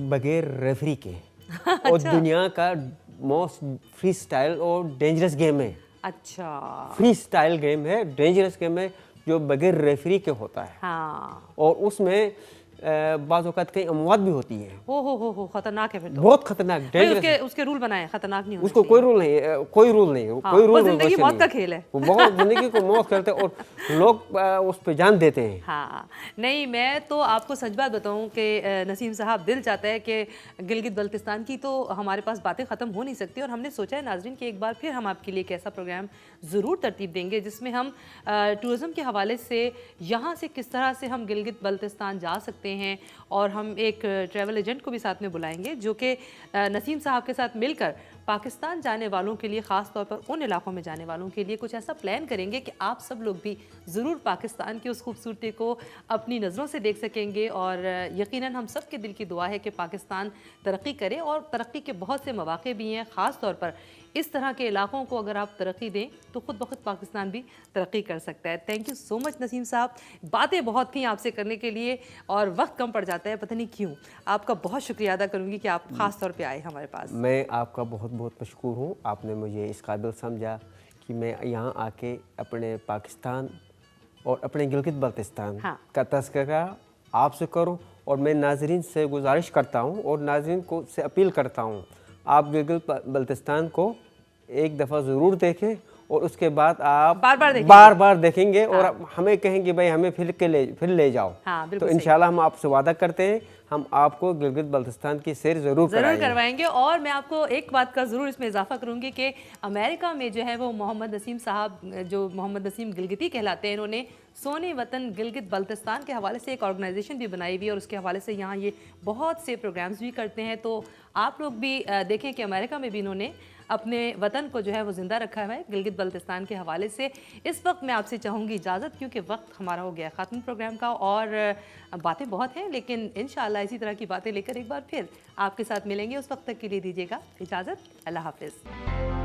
B: बगैर रेफरी के।
A: अच्छा।
B: और दुनिया का मोस्ट फ्री स्टाइल और डेंजरस गेम है।
A: अच्छा।
B: फ्री स्टाइल गेम है, डेंजरस गेम है, जो बगैर रेफरी के होता है।
A: हाँ।
B: और उसमें बाज़ औक़ात कई अमवात भी होती हैं।
A: हो खतरनाक है फिर तो।
B: बहुत खतरनाक,
A: भाई
B: डेंजरस।
A: उसके रूल बनाए खतरनाक नहीं होना
B: उसको
A: चाहिए।
B: कोई रूल नहीं है, कोई रूल नहीं है,
A: हाँ,
B: कोई
A: वो
B: रूल
A: जिंदगी
B: वैसे
A: मौत
B: नहीं
A: का
B: है।
A: खेल है।
B: वो बहुत ज़िंदगी को मौत करते हैं और लोग उस पे जान देते हैं।
A: हाँ, नहीं मैं तो आपको सच बात बताऊं कि नसीम साहब दिल चाहता है कि गिलगित बल्तिस्तान की तो हमारे पास बातें ख़त्म हो नहीं सकती, और हमने सोचा है नाजरीन कि एक बार फिर हम आपके लिए एक ऐसा प्रोग्राम ज़रूर तरतीब देंगे जिसमें हम टूरिज़म के हवाले से यहाँ से किस तरह से हम गिलगित बल्तिस्तान जा सकते हैं, और हम एक ट्रैवल एजेंट को भी साथ में बुलाएंगे जो कि नसीम साहब के साथ मिलकर पाकिस्तान जाने वालों के लिए, ख़ास तौर पर उन इलाकों में जाने वालों के लिए कुछ ऐसा प्लान करेंगे कि आप सब लोग भी ज़रूर पाकिस्तान की उस खूबसूरती को अपनी नज़रों से देख सकेंगे। और यकीनन हम सब के दिल की दुआ है कि पाकिस्तान तरक्की करे, और तरक्की के बहुत से मौक़े भी हैं। ख़ास तौर पर इस तरह के इलाकों को अगर आप तरक्की दें तो ख़ुद ब खुद पाकिस्तान भी तरक्की कर सकता है। Thank you so much Naseem साहब, बातें बहुत थी आपसे करने के लिए और वक्त कम पड़ जाता है, पता नहीं क्यों। आपका बहुत शुक्रिया अदा करूँगी कि आप ख़ास तौर पे आए हमारे पास।
B: मैं आपका बहुत बहुत मशकूर हूँ, आपने मुझे इस काबिल समझा कि मैं यहाँ आके अपने पाकिस्तान और अपने गिलगित बल्तिस्तान का तज़किरा आपसे करूँ। और मैं नाज़रीन से गुजारिश करता हूँ और नाज़रीन को से अपील करता हूँ, आप गिलगित बल्तिस्तान को एक दफ़ा ज़रूर देखें और उसके बाद आप बार बार देखेंगे। हाँ। और हमें कहेंगे भाई हमें फिर ले जाओ।
A: हाँ,
B: तो इंशाल्लाह हम आपसे वादा करते हैं, हम आपको गिलगित बल्तिस्तान की सैर ज़रूर
A: करवाएंगे। और मैं आपको एक बात का ज़रूर इसमें इजाफा करूंगी कि अमेरिका में जो है वो मोहम्मद नसीम साहब, जो मोहम्मद नसीम गिलगिती कहलाते हैं, इन्होंने सोने वतन गिलगित बल्तिस्तान के हवाले से एक ऑर्गेनाइजेशन भी बनाई हुई है, और उसके हवाले से यहाँ ये बहुत से प्रोग्राम्स भी करते हैं। तो आप लोग भी देखें कि अमेरिका में भी इन्होंने अपने वतन को जो है वो ज़िंदा रखा है गिलगित बल्तिस्तान के हवाले से। इस वक्त मैं आपसे चाहूँगी इजाज़त, क्योंकि वक्त हमारा हो गया ख़त्म प्रोग्राम का, और बातें बहुत हैं, लेकिन इंशाअल्लाह इसी तरह की बातें लेकर एक बार फिर आपके साथ मिलेंगे। उस वक्त तक के लिए दीजिएगा इजाज़त। अल्लाह हाफ़िज़।